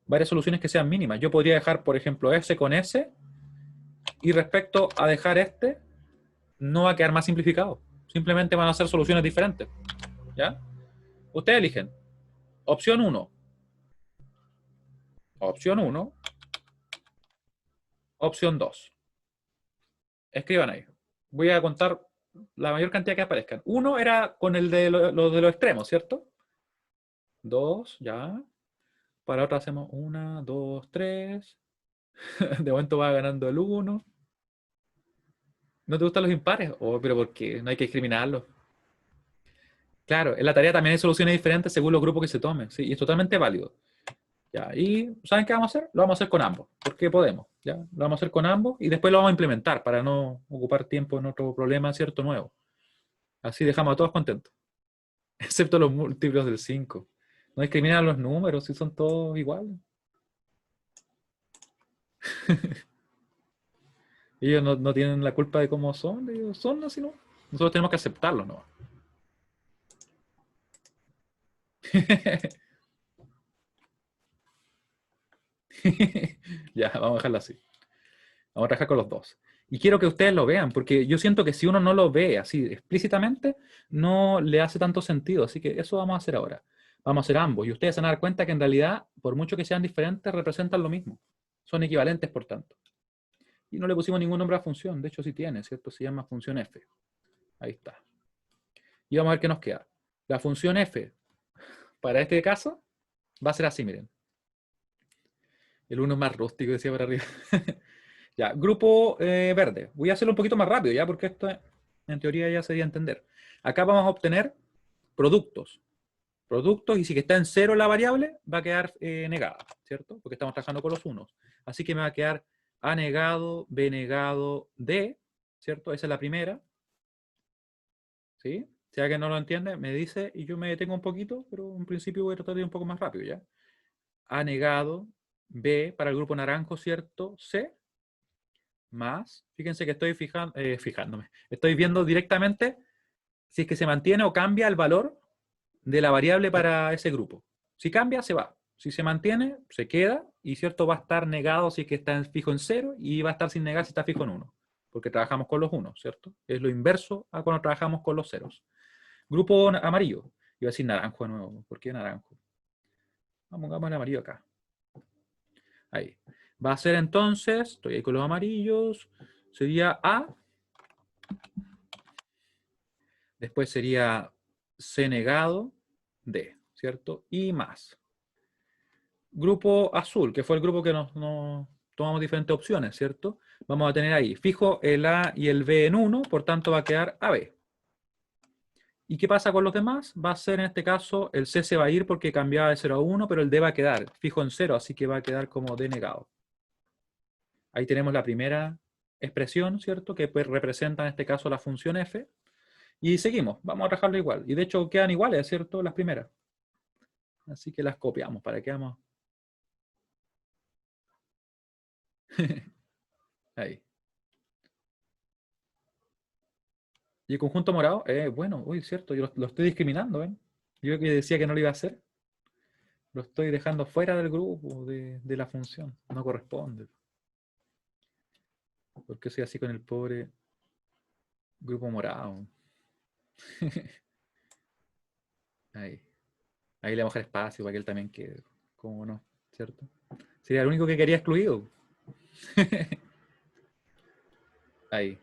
Varias soluciones que sean mínimas. Yo podría dejar, por ejemplo, S con S, y respecto a dejar este, no va a quedar más simplificado. Simplemente van a ser soluciones diferentes. ¿Ya? Ustedes eligen. Opción 1. Opción 1. Opción 2. Escriban ahí. Voy a contar la mayor cantidad que aparezcan. 1 era con el de los extremos, ¿cierto? 2, ya. Para otra hacemos 1, 2, 3. De momento va ganando el 1. ¿No te gustan los impares? Oh, pero ¿por qué? No hay que discriminarlos. Claro, en la tarea también hay soluciones diferentes según los grupos que se tomen. Sí, y es totalmente válido. Ya, y ¿saben qué vamos a hacer? Lo vamos a hacer con ambos, porque podemos. ¿Ya? Lo vamos a hacer con ambos y después lo vamos a implementar para no ocupar tiempo en otro problema, ¿cierto? Nuevo. Así dejamos a todos contentos. Excepto los múltiplos del 5. No discriminan los números, si son todos iguales. Ellos no tienen la culpa de cómo son, ellos son así, ¿no? Nosotros tenemos que aceptarlo, ¿no? Ya, vamos a dejarlo así. Vamos a trabajar con los dos. Y quiero que ustedes lo vean, porque yo siento que si uno no lo ve así explícitamente, no le hace tanto sentido. Así que eso vamos a hacer ahora. Vamos a hacer ambos. Y ustedes se van a dar cuenta que en realidad, por mucho que sean diferentes, representan lo mismo. Son equivalentes, por tanto. Y no le pusimos ningún nombre a la función. De hecho, sí tiene, ¿cierto? Se llama función f. Ahí está. Y vamos a ver qué nos queda. La función f, para este caso, va a ser así, miren. El 1 es más rústico, decía por arriba. Ya, grupo verde. Voy a hacerlo un poquito más rápido, ya, porque esto en teoría ya sería entender. Acá vamos a obtener productos. Productos, y si que está en 0 la variable, va a quedar negada, ¿cierto? Porque estamos trabajando con los unos. Así que me va a quedar A negado, B negado, D, ¿cierto? Esa es la primera. ¿Sí? Si alguien no lo entiende, me dice y yo me detengo un poquito, pero en principio voy a tratar de ir un poco más rápido, ¿ya? A negado, B para el grupo naranjo, ¿cierto? C, más, fíjense que estoy fijándome, estoy viendo directamente si es que se mantiene o cambia el valor de la variable para ese grupo. Si cambia, se va. Si se mantiene, se queda y cierto va a estar negado si es que está fijo en 0 y va a estar sin negar si está fijo en 1, porque trabajamos con los 1, ¿cierto? Es lo inverso a cuando trabajamos con los ceros. Grupo amarillo. Iba a decir naranjo de nuevo. ¿Por qué naranjo? Pongamos el amarillo acá. Ahí. Va a ser entonces, estoy ahí con los amarillos, sería A. Después sería C negado, D, ¿cierto? Y más. Grupo azul, que fue el grupo que nos tomamos diferentes opciones, ¿cierto? Vamos a tener ahí, fijo el A y el B en 1, por tanto va a quedar AB. ¿Y qué pasa con los demás? Va a ser en este caso, el C se va a ir porque cambiaba de 0 a 1, pero el D va a quedar fijo en 0, así que va a quedar como D negado. Ahí tenemos la primera expresión, ¿cierto? Que pues representa en este caso la función f. Y seguimos, vamos a trabajarlo igual. Y de hecho quedan iguales, ¿cierto? Las primeras. Así que las copiamos para que vamos. Ahí. Y el conjunto morado, bueno, uy, cierto, yo lo estoy discriminando, ¿ven? Yo que decía que no lo iba a hacer, lo estoy dejando fuera del grupo, de la función. No corresponde. ¿Por qué soy así con el pobre grupo morado? Ahí. Ahí le vamos a dejar espacio para que él también quede. ¿Cómo no? ¿Cierto? Sería el único que quería excluido. Ahí.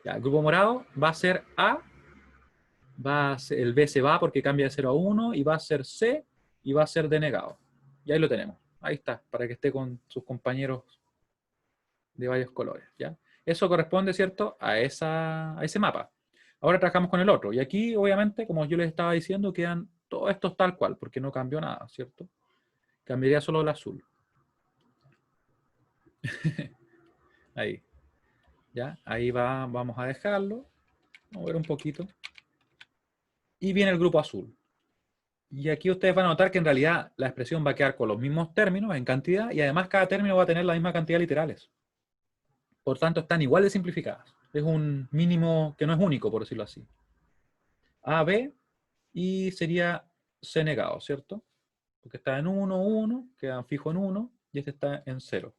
Ya, el grupo morado va a ser A, el B se va porque cambia de 0 a 1, y va a ser C, y va a ser denegado. Y ahí lo tenemos. Ahí está, para que esté con sus compañeros de varios colores. ¿Ya? Eso corresponde, ¿cierto?, a ese mapa. Ahora trabajamos con el otro. Y aquí, obviamente, como yo les estaba diciendo, quedan todos estos tal cual, porque no cambió nada, ¿cierto? Cambiaría solo el azul. Ahí. ¿Ya? Ahí vamos a dejarlo. Vamos a ver un poquito. Y viene el grupo azul. Y aquí ustedes van a notar que en realidad la expresión va a quedar con los mismos términos en cantidad, y además cada término va a tener la misma cantidad de literales. Por tanto, están igual de simplificadas. Es un mínimo que no es único, por decirlo así. A, B, y sería C negado, ¿cierto? Porque está en 1, 1, queda fijo en 1, y este está en 0.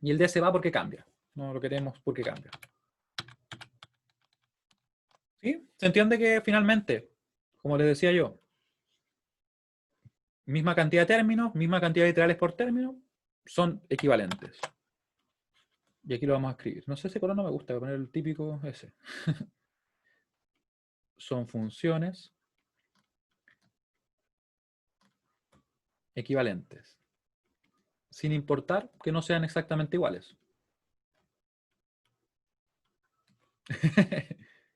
Y el D se va porque cambia. No lo queremos porque cambia. ¿Sí? Se entiende que finalmente, como les decía yo, misma cantidad de términos, misma cantidad de literales por término, son equivalentes. Y aquí lo vamos a escribir. No sé, ese color no me gusta, voy a poner el típico ese. Son funciones equivalentes, sin importar que no sean exactamente iguales.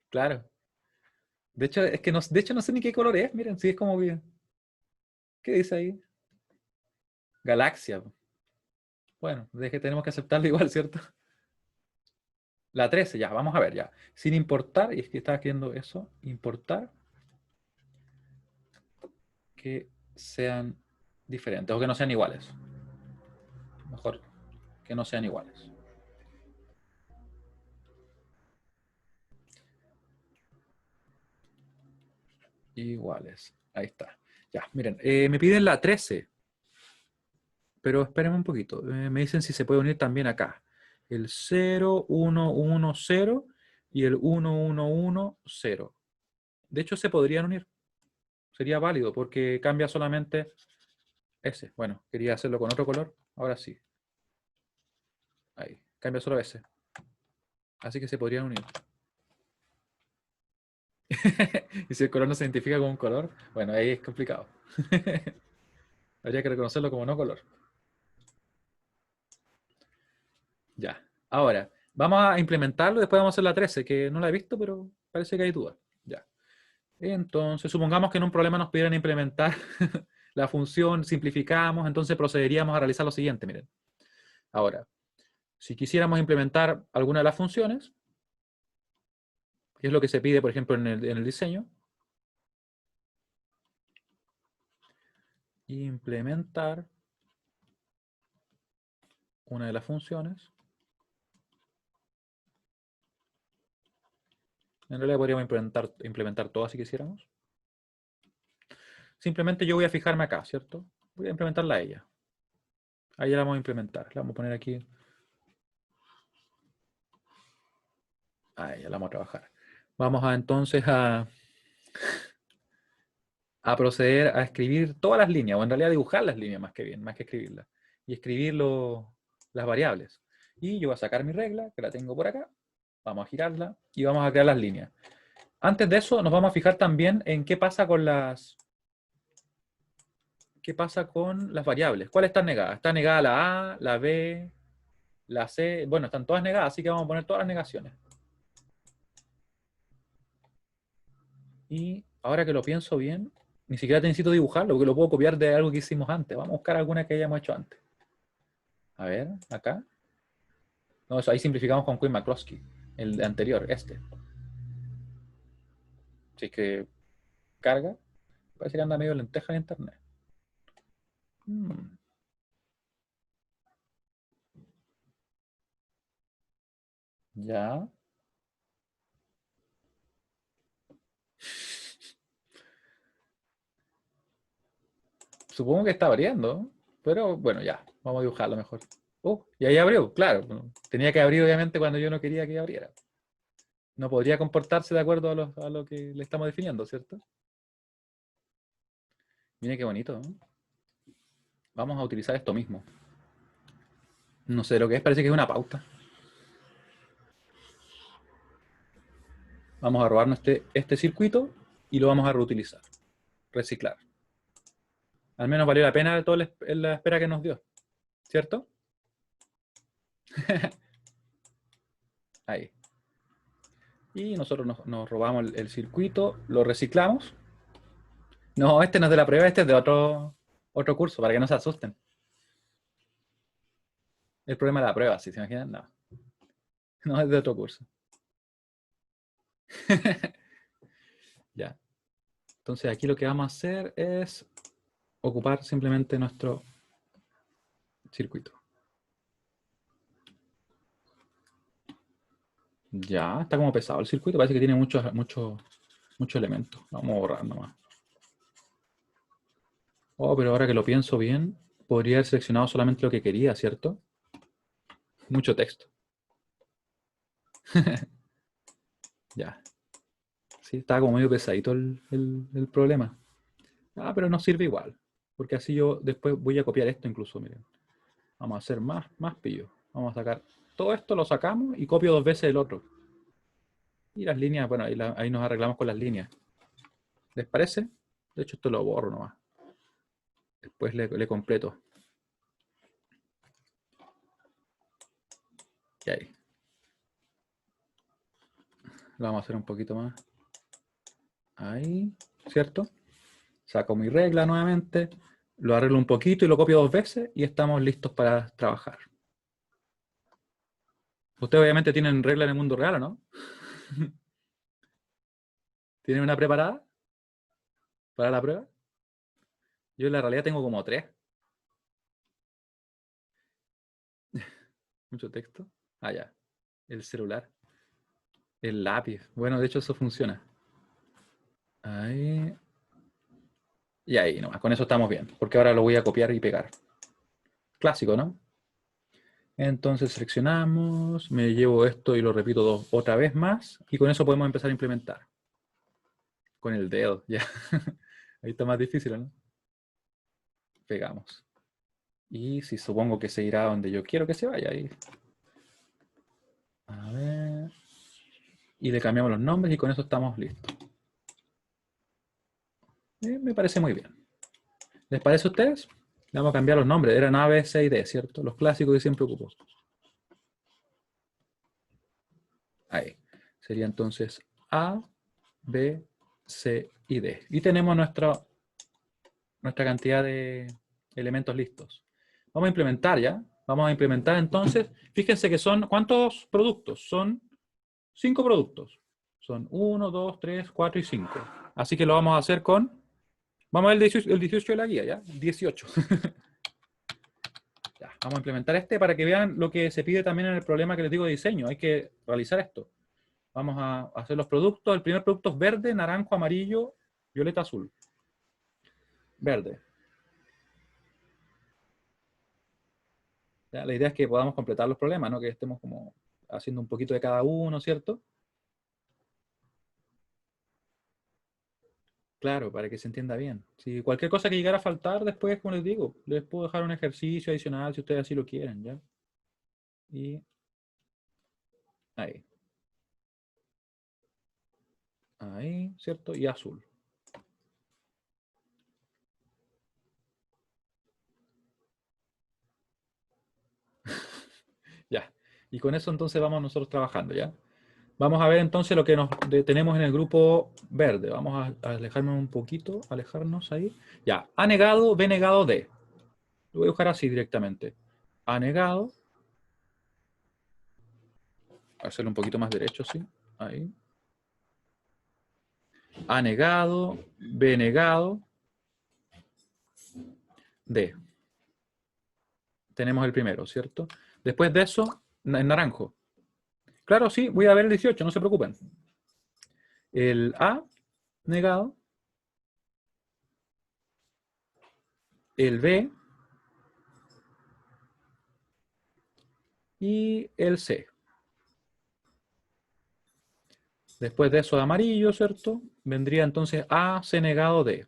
Claro. De hecho, es que no sé ni qué color es. Miren, si es como bien. ¿Qué dice ahí? Galaxia. Bueno, es que tenemos que aceptarlo igual, ¿cierto? La 13, ya, vamos a ver, ya. Sin importar, y es que estaba escribiendo eso, importar que sean diferentes o que no sean iguales. Mejor que no sean iguales. Iguales. Ahí está. Ya, miren, me piden la 13, pero espérenme un poquito. Me dicen si se puede unir también acá. El 0, 1, 1, 0 y el 1, 1, 1, 0. De hecho, se podrían unir. Sería válido porque cambia solamente ese. Bueno, quería hacerlo con otro color. Ahora sí. Ahí. Cambia solo ese. Así que se podrían unir. Y si el color no se identifica con un color, bueno, ahí es complicado. Habría que reconocerlo como no color. Ya. Ahora, vamos a implementarlo, después vamos a hacer la 13, que no la he visto, pero parece que hay duda. Ya. Entonces, supongamos que en un problema nos pidieran implementar la función, simplificamos, entonces procederíamos a realizar lo siguiente, miren. Ahora, si quisiéramos implementar alguna de las funciones, que es lo que se pide, por ejemplo, en el diseño, implementar una de las funciones. En realidad podríamos implementar todas si quisiéramos. Simplemente yo voy a fijarme acá, ¿cierto? Voy a implementarla a ella. Ahí la vamos a implementar. La vamos a poner aquí. Ahí la vamos a trabajar. Vamos a entonces a proceder a escribir todas las líneas, o en realidad dibujar las líneas más que bien, más que escribirlas. Y escribir las variables. Y yo voy a sacar mi regla, que la tengo por acá. Vamos a girarla y vamos a crear las líneas. Antes de eso, nos vamos a fijar también en qué pasa con las variables. ¿Cuáles están negadas? Está negada la A, la B, la C. Bueno, están todas negadas, así que vamos a poner todas las negaciones. Y ahora que lo pienso bien, ni siquiera necesito dibujarlo, porque lo puedo copiar de algo que hicimos antes. Vamos a buscar alguna que hayamos hecho antes. A ver, acá. No, eso ahí simplificamos con Quinn McCloskey, el anterior, este. Así que carga. Parece que anda medio lenteja en internet. Ya. Supongo que está abriendo, pero bueno, ya. Vamos a dibujarlo mejor. Y ahí abrió, claro. Tenía que abrir obviamente cuando yo no quería que abriera. No podría comportarse de acuerdo a lo que le estamos definiendo, ¿cierto? Mira qué bonito, ¿no? Vamos a utilizar esto mismo. No sé lo que es, parece que es una pauta. Vamos a robarnos este circuito y lo vamos a reutilizar. Reciclar. Al menos valió la pena toda la espera que nos dio, ¿cierto? Ahí. Y nosotros nos robamos el circuito, lo reciclamos. No, este no es de la prueba, este es de otro curso, para que no se asusten. El problema de la prueba, si se imaginan, no. No es de otro curso. Ya. Entonces aquí lo que vamos a hacer es ocupar simplemente nuestro circuito. Ya, está como pesado el circuito, parece que tiene muchos elementos. Vamos a borrar nomás. Oh, pero ahora que lo pienso bien, podría haber seleccionado solamente lo que quería, ¿cierto? Mucho texto. Ya. Sí, estaba como medio pesadito el problema. Ah, pero nos sirve igual. Porque así yo después voy a copiar esto incluso, miren. Vamos a hacer más pillo. Vamos a sacar todo esto, lo sacamos y copio 2 veces el otro. Y las líneas, bueno, ahí nos arreglamos con las líneas. ¿Les parece? De hecho, esto lo borro nomás. Después le completo. Y ahí. Lo vamos a hacer un poquito más. Ahí, ¿cierto? Saco mi regla nuevamente, lo arreglo un poquito y lo copio 2 veces y estamos listos para trabajar. Ustedes obviamente tienen regla en el mundo real, ¿o no? ¿Tienen una preparada para la prueba? Yo en la realidad tengo como 3. Mucho texto. Ah, ya. El celular. El lápiz. Bueno, de hecho eso funciona. Ahí. Y ahí nomás. Con eso estamos bien. Porque ahora lo voy a copiar y pegar. Clásico, ¿no? Entonces seleccionamos. Me llevo esto y lo repito otra vez más. Y con eso podemos empezar a implementar. Con el dedo, ya. Ahí está más difícil, ¿no? Pegamos. Y si supongo que se irá donde yo quiero que se vaya. Ahí. A ver. Y le cambiamos los nombres y con eso estamos listos. Me parece muy bien. ¿Les parece a ustedes? Le vamos a cambiar los nombres. Eran A, B, C y D, ¿cierto? Los clásicos que siempre ocupo. Ahí. Sería entonces A, B, C y D. Y tenemos nuestra cantidad de elementos listos. Vamos a implementar ya. Vamos a implementar entonces. Fíjense que son, ¿cuántos productos? Son 5 productos. Son 1, 2, 3, 4 y 5. Así que lo vamos a hacer con, vamos a ver el 18 de la guía, ¿ya? 18. Ya, vamos a implementar este para que vean lo que se pide también en el problema que les digo de diseño. Hay que realizar esto. Vamos a hacer los productos. El primer producto es verde, naranjo, amarillo, violeta, azul. Verde. ¿Ya? La idea es que podamos completar los problemas, ¿no? Que estemos como haciendo un poquito de cada uno, ¿cierto? Claro, para que se entienda bien. Si cualquier cosa que llegara a faltar, después, como les digo, les puedo dejar un ejercicio adicional si ustedes así lo quieren, ¿ya? Y ahí. Ahí, ¿cierto? Y azul. Ya. Y con eso entonces vamos nosotros trabajando, ¿ya? Vamos a ver entonces lo que tenemos en el grupo verde. Vamos a alejarnos un poquito, alejarnos ahí. Ya, A negado, B negado, D. Lo voy a buscar así directamente. A negado. Hacerlo un poquito más derecho, sí. Ahí. A negado, B negado, D. Tenemos el primero, ¿cierto? Después de eso, en naranjo. Claro, sí, voy a ver el 18, no se preocupen. El A negado, el B y el C. Después de eso de amarillo, ¿cierto? Vendría entonces A, C negado, D.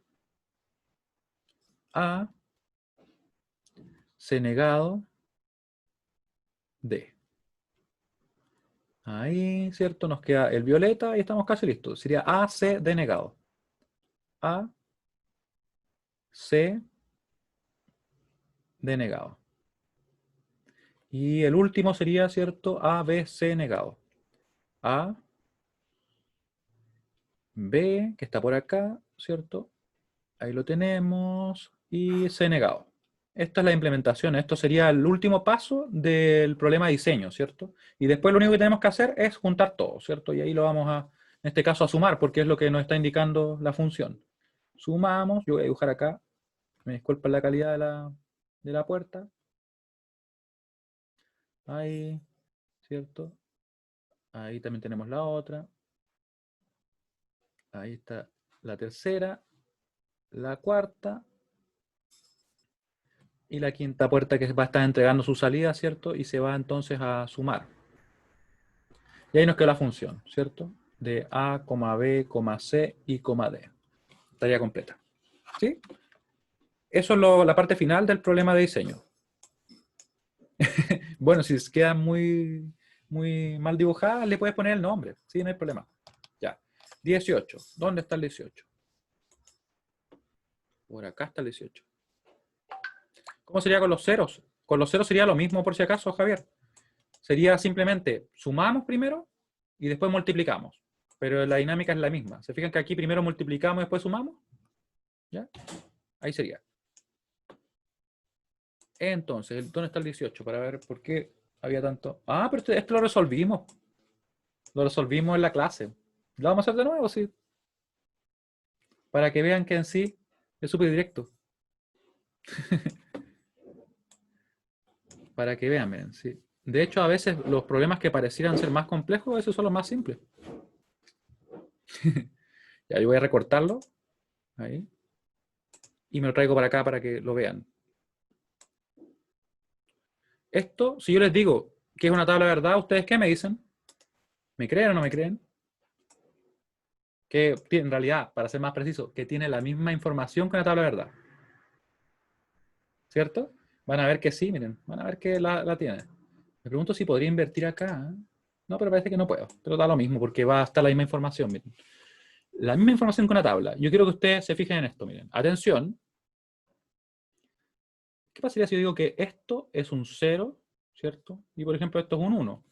A, C negado, D. Ahí, ¿cierto? Nos queda el violeta y estamos casi listos. Sería A, C, D negado. A, C, D negado. Y el último sería, ¿cierto? A, B, C negado. A, B, que está por acá, ¿cierto? Ahí lo tenemos. Y C negado. Esta es la implementación. Esto sería el último paso del problema de diseño, ¿cierto? Y después lo único que tenemos que hacer es juntar todo, ¿cierto? Y ahí lo vamos a, en este caso, a sumar, porque es lo que nos está indicando la función. Sumamos. Yo voy a dibujar acá. Me disculpan la calidad de la puerta. Ahí, ¿cierto? Ahí también tenemos la otra. Ahí está la tercera, la cuarta y la quinta puerta que va a estar entregando su salida, ¿cierto? Y se va entonces a sumar. Y ahí nos queda la función, ¿cierto? De A, B, C y D. Tarea completa. ¿Sí? Eso es la parte final del problema de diseño. Bueno, si queda muy mal dibujada, le puedes poner el nombre. Sí, no hay problema. Ya. 18. ¿Dónde está el 18? Por acá está el 18. ¿Cómo sería con los ceros? Con los ceros sería lo mismo por si acaso, Javier. Sería simplemente sumamos primero y después multiplicamos. Pero la dinámica es la misma. ¿Se fijan que aquí primero multiplicamos y después sumamos? ¿Ya? Ahí sería. Entonces, ¿dónde está el 18? Para ver por qué había tanto. Ah, pero esto lo resolvimos. Lo resolvimos en la clase. ¿Lo vamos a hacer de nuevo? Sí. Para que vean que en sí es súper directo. Para que vean, miren, sí. De hecho, a veces los problemas que parecieran ser más complejos, esos son los más simples. Ya, yo voy a recortarlo. Ahí. Y me lo traigo para acá para que lo vean. Esto, si yo les digo que es una tabla de verdad, ¿ustedes qué me dicen? ¿Me creen o no me creen? Que en realidad, para ser más preciso, que tiene la misma información que una tabla de verdad. ¿Cierto? Van a ver que sí, miren. Van a ver que la tiene. Me pregunto si podría invertir acá. No, pero parece que no puedo. Pero da lo mismo, porque va a estar la misma información. Miren. La misma información que una tabla. Yo quiero que ustedes se fijen en esto, miren. Atención. ¿Qué pasaría si yo digo que esto es un 0, ¿cierto? Y por ejemplo esto es un 1.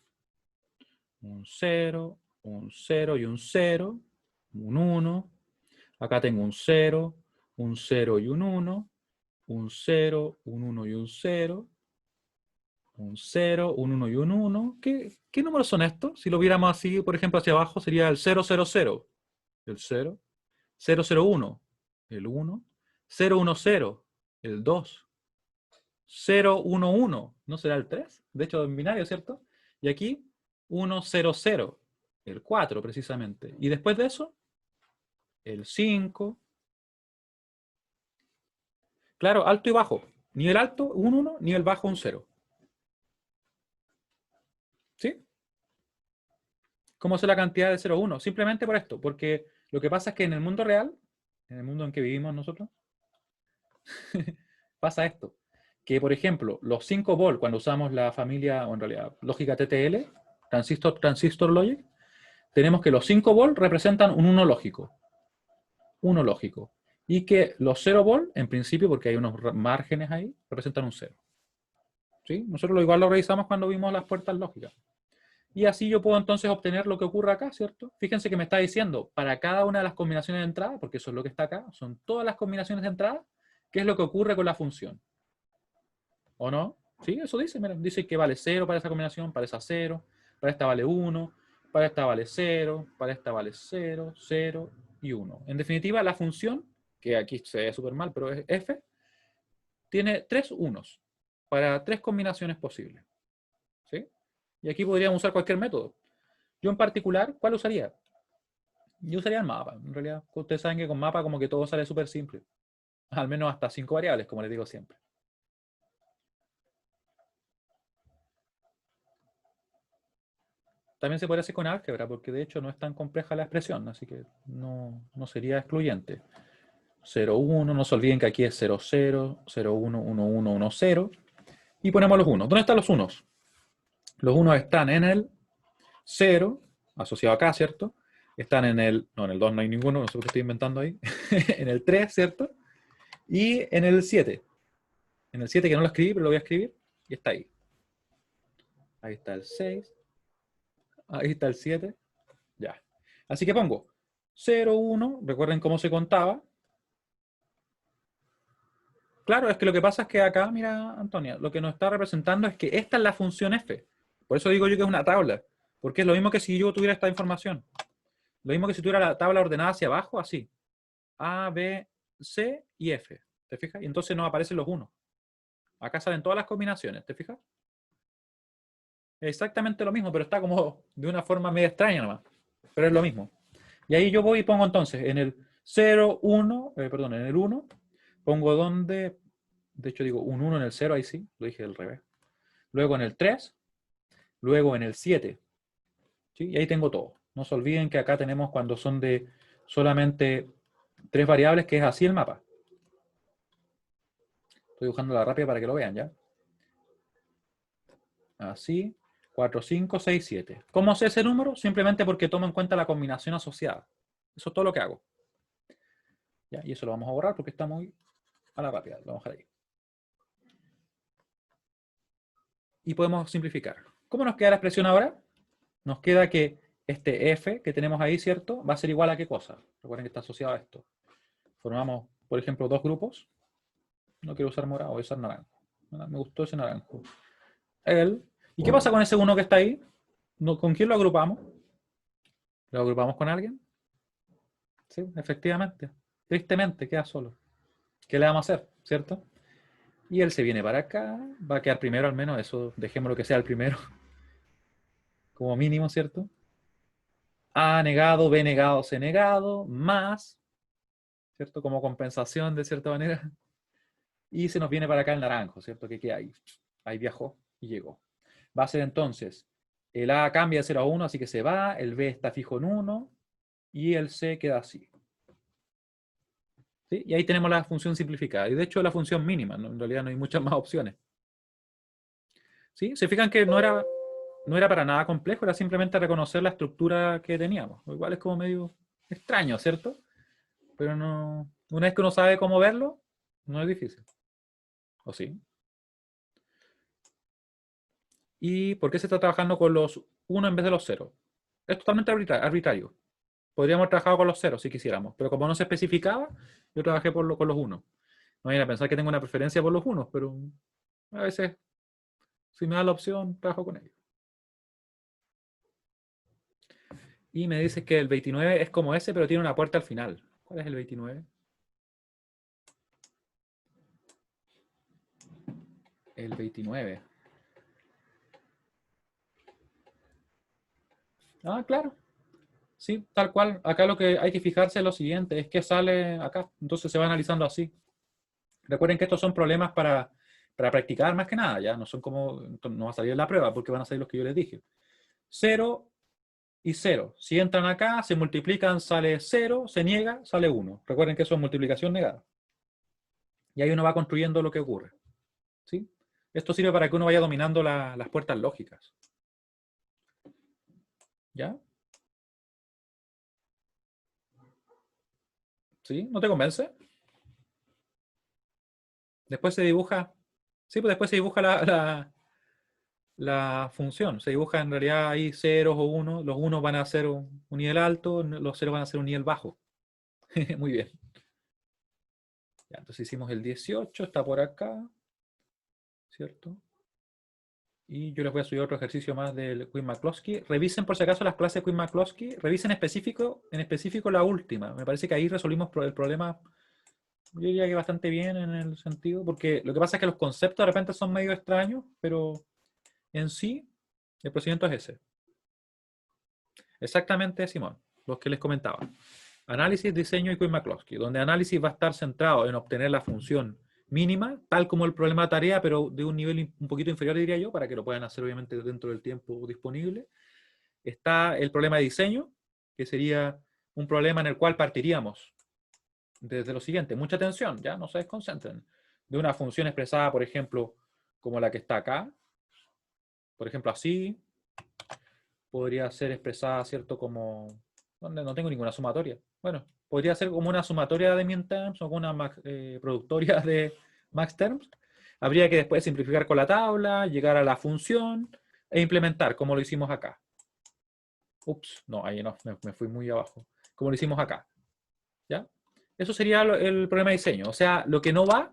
Un 0, un 0 y un 0, un 1. Acá tengo un 0, un 0 y un 1, un 0, un 1 y un 0, un 0, un 1 y un 1. ¿Qué números son estos? Si lo viéramos así, por ejemplo, hacia abajo, sería el 0, 0, 0, el 0, 0, 0, 1, el 1, 0, 1, 0, el 2, 0, 1, 1, ¿no será el 3? De hecho, en binario, ¿cierto? Y aquí, 1, 0, 0, el 4, precisamente. Y después de eso, el 5. Claro, alto y bajo. Nivel alto, un 1, nivel bajo, un 0. ¿Sí? ¿Cómo sé la cantidad de 0, 1? Simplemente por esto, porque lo que pasa es que en el mundo real, en el mundo en que vivimos nosotros, pasa esto. Que, por ejemplo, los 5 volt, cuando usamos la familia, o en realidad, lógica TTL, transistor logic, tenemos que los 5 volt representan un 1 lógico. 1 lógico. Y que los 0 volt, en principio, porque hay unos márgenes ahí, representan un 0. ¿Sí? Nosotros igual lo revisamos cuando vimos las puertas lógicas. Y así yo puedo entonces obtener lo que ocurre acá, ¿cierto? Fíjense que me está diciendo, para cada una de las combinaciones de entrada, porque eso es lo que está acá, son todas las combinaciones de entrada, qué es lo que ocurre con la función. ¿O no? Sí, eso dice, miren, dice que vale 0 para esa combinación, para esa 0, para esta vale 1, para esta vale 0, para esta vale 0, 0 y 1. En definitiva, la función, que aquí se ve súper mal, pero es f, tiene 3 unos para 3 combinaciones posibles. ¿Sí? Y aquí podríamos usar cualquier método. Yo en particular, ¿cuál usaría? Yo usaría el mapa. En realidad, ustedes saben que con mapa como que todo sale súper simple. Al menos hasta 5 variables, como les digo siempre. También se puede hacer con álgebra, porque de hecho no es tan compleja la expresión, así que no sería excluyente. 0, 1, no se olviden que aquí es 0, 0, 0, 1, 1, 1, 1, 0. Y ponemos los 1. ¿Dónde están los 1? Los 1 están en el 0, asociado acá, ¿cierto? Están en el, no, en el 2 no hay ninguno, no sé por qué estoy inventando ahí. En el 3, ¿cierto? Y en el 7. En el 7 que no lo escribí, pero lo voy a escribir. Y está ahí. Ahí está el 6. Ahí está el 7. Ya. Así que pongo 0, 1. Recuerden cómo se contaba. Claro, es que lo que pasa es que acá, mira, Antonia, lo que nos está representando es que esta es la función f. Por eso digo yo que es una tabla. Porque es lo mismo que si yo tuviera esta información. Lo mismo que si tuviera la tabla ordenada hacia abajo, así. A, B, C y F. ¿Te fijas? Y entonces nos aparecen los 1. Acá salen todas las combinaciones. ¿Te fijas? Exactamente lo mismo, pero está como de una forma medio extraña nomás. Pero es lo mismo. Y ahí yo voy y pongo entonces en el 0, 1, perdón, en el 1, pongo donde, de hecho digo un 1 en el 0, ahí sí, lo dije del revés. Luego en el 3, luego en el 7. ¿Sí? Y ahí tengo todo. No se olviden que acá tenemos cuando son de solamente 3 variables, que es así el mapa. Estoy dibujando la rápida para que lo vean, ¿ya? Así, 4, 5, 6, 7. ¿Cómo sé ese número? Simplemente porque tomo en cuenta la combinación asociada. Eso es todo lo que hago. ¿Ya? Y eso lo vamos a borrar porque está muy a la rápida. Lo vamos a dejar ahí. Y podemos simplificar. ¿Cómo nos queda la expresión ahora? Nos queda que este f que tenemos ahí, ¿cierto? Va a ser igual a qué cosa. Recuerden que está asociado a esto. Formamos, por ejemplo, dos grupos. No quiero usar morado, voy a usar naranjo. Me gustó ese naranjo. Él. ¿Y qué pasa con ese uno que está ahí? ¿Con quién lo agrupamos? ¿Lo agrupamos con alguien? Sí, efectivamente. Tristemente, queda solo. ¿Qué le vamos a hacer? ¿Cierto? Y él se viene para acá. Va a quedar primero al menos. Eso dejémoslo que sea el primero. Como mínimo, ¿cierto? A negado, B negado, C negado. Más, ¿cierto? Como compensación de cierta manera. Y se nos viene para acá el naranjo, ¿cierto? Que queda ahí. Ahí viajó y llegó. Va a ser entonces, el A cambia de 0 a 1, así que se va. El B está fijo en 1. Y el C queda así. ¿Sí? Y ahí tenemos la función simplificada. Y de hecho la función mínima. ¿No? En realidad no hay muchas más opciones. ¿Sí? ¿Se fijan que no era no era para nada complejo, era simplemente reconocer la estructura que teníamos. Igual es como medio extraño, ¿cierto? Pero no, una vez que uno sabe cómo verlo, no es difícil. ¿O sí? ¿Y por qué se está trabajando con los 1 en vez de los 0? Es totalmente arbitrario. Podríamos haber trabajado con los 0 si quisiéramos, pero como no se especificaba, yo trabajé con los 1. No vayan a pensar que tengo una preferencia por los 1, pero a veces, si me da la opción, trabajo con ellos. Y me dice que el 29 es como ese, pero tiene una puerta al final. ¿Cuál es el 29? El 29. Ah, claro. Sí, tal cual. Acá lo que hay que fijarse es lo siguiente, es que sale acá. Entonces se va analizando así. Recuerden que estos son problemas para practicar más que nada, ¿ya? No son como, no va a salir en la prueba porque van a salir los que yo les dije. 0 y 0. Si entran acá, se multiplican, sale 0, se niega, sale 1. Recuerden que eso es multiplicación negada. Y ahí uno va construyendo lo que ocurre. ¿Sí? Esto sirve para que uno vaya dominando las puertas lógicas. ¿Ya? ¿Sí? ¿No te convence? Después se dibuja. Sí, pues después se dibuja la función. Se dibuja en realidad ahí ceros o unos. Los unos van a ser un nivel alto, los ceros van a ser un nivel bajo. Muy bien. Ya, entonces hicimos el 18, está por acá, ¿cierto? Y yo les voy a subir otro ejercicio más del Quinn-McCloskey. Revisen por si acaso las clases de Quinn-McCloskey. Revisen en específico la última. Me parece que ahí resolvimos el problema, yo diría que bastante bien en el sentido, porque lo que pasa es que los conceptos de repente son medio extraños, pero en sí el procedimiento es ese. Exactamente, Simón, los que les comentaba. Análisis, diseño y Quinn-McCloskey, donde análisis va a estar centrado en obtener la función mínima, tal como el problema de tarea, pero de un nivel un poquito inferior, diría yo, para que lo puedan hacer obviamente dentro del tiempo disponible. Está el problema de diseño, que sería un problema en el cual partiríamos desde lo siguiente. Mucha atención, ya no se desconcentren. De una función expresada, por ejemplo, como la que está acá, por ejemplo, así, podría ser expresada, ¿cierto? Como, no tengo ninguna sumatoria. Bueno, podría ser como una sumatoria de minterms o una productoria de maxterms. Habría que después simplificar con la tabla, llegar a la función e implementar, como lo hicimos acá. Ups, no, ahí no, me fui muy abajo. Como lo hicimos acá. ¿Ya? Eso sería el problema de diseño. O sea, lo que no va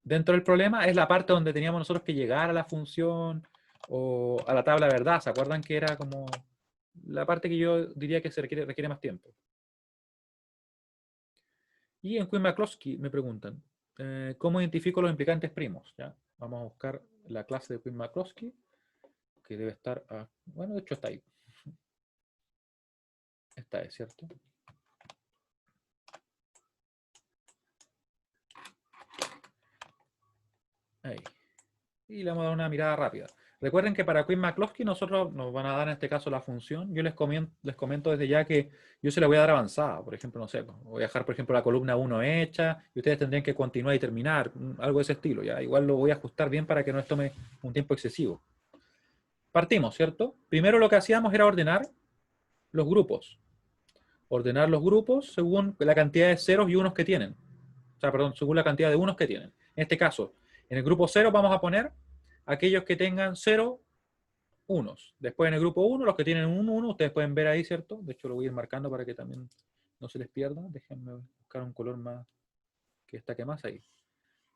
dentro del problema es la parte donde teníamos nosotros que llegar a la función o a la tabla de verdad. ¿Se acuerdan que era como la parte que yo diría que se requiere más tiempo? Y en Quinn-McCloskey me preguntan, ¿cómo identifico los implicantes primos? ¿Ya? Vamos a buscar la clase de Quinn-McCloskey, que debe estar, bueno, de hecho está ahí. Esta es, ¿cierto? Ahí. Y le vamos a dar una mirada rápida. Recuerden que para Quinn-McCloskey nosotros nos van a dar en este caso la función. Yo les comento desde ya que yo se la voy a dar avanzada. Por ejemplo, no sé, voy a dejar por ejemplo la columna 1 hecha y ustedes tendrían que continuar y terminar, algo de ese estilo. ¿Ya? Igual lo voy a ajustar bien para que no les tome un tiempo excesivo. Partimos, ¿cierto? Primero lo que hacíamos era ordenar los grupos. Ordenar los grupos según la cantidad de ceros y unos que tienen. O sea, perdón, según la cantidad de unos que tienen. En este caso, en el grupo 0 vamos a poner aquellos que tengan 0 unos. Después en el grupo 1, los que tienen un 1, ustedes pueden ver ahí, ¿cierto? De hecho lo voy a ir marcando para que también no se les pierda. Déjenme buscar un color más que destaque más ahí.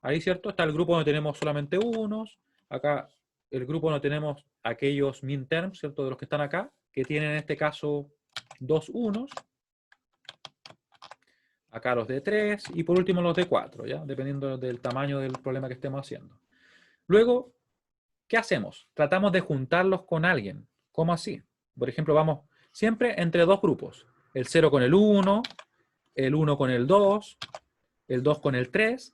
Ahí, ¿cierto? Está el grupo donde tenemos solamente unos. Acá el grupo donde tenemos aquellos min terms, ¿cierto? De los que están acá, que tienen en este caso 2 unos. Acá los de 3 y por último los de 4, ¿ya? Dependiendo del tamaño del problema que estemos haciendo. Luego, ¿qué hacemos? Tratamos de juntarlos con alguien. ¿Cómo así? Por ejemplo, vamos siempre entre dos grupos. El 0 con el 1 con el 2, el 2 con el 3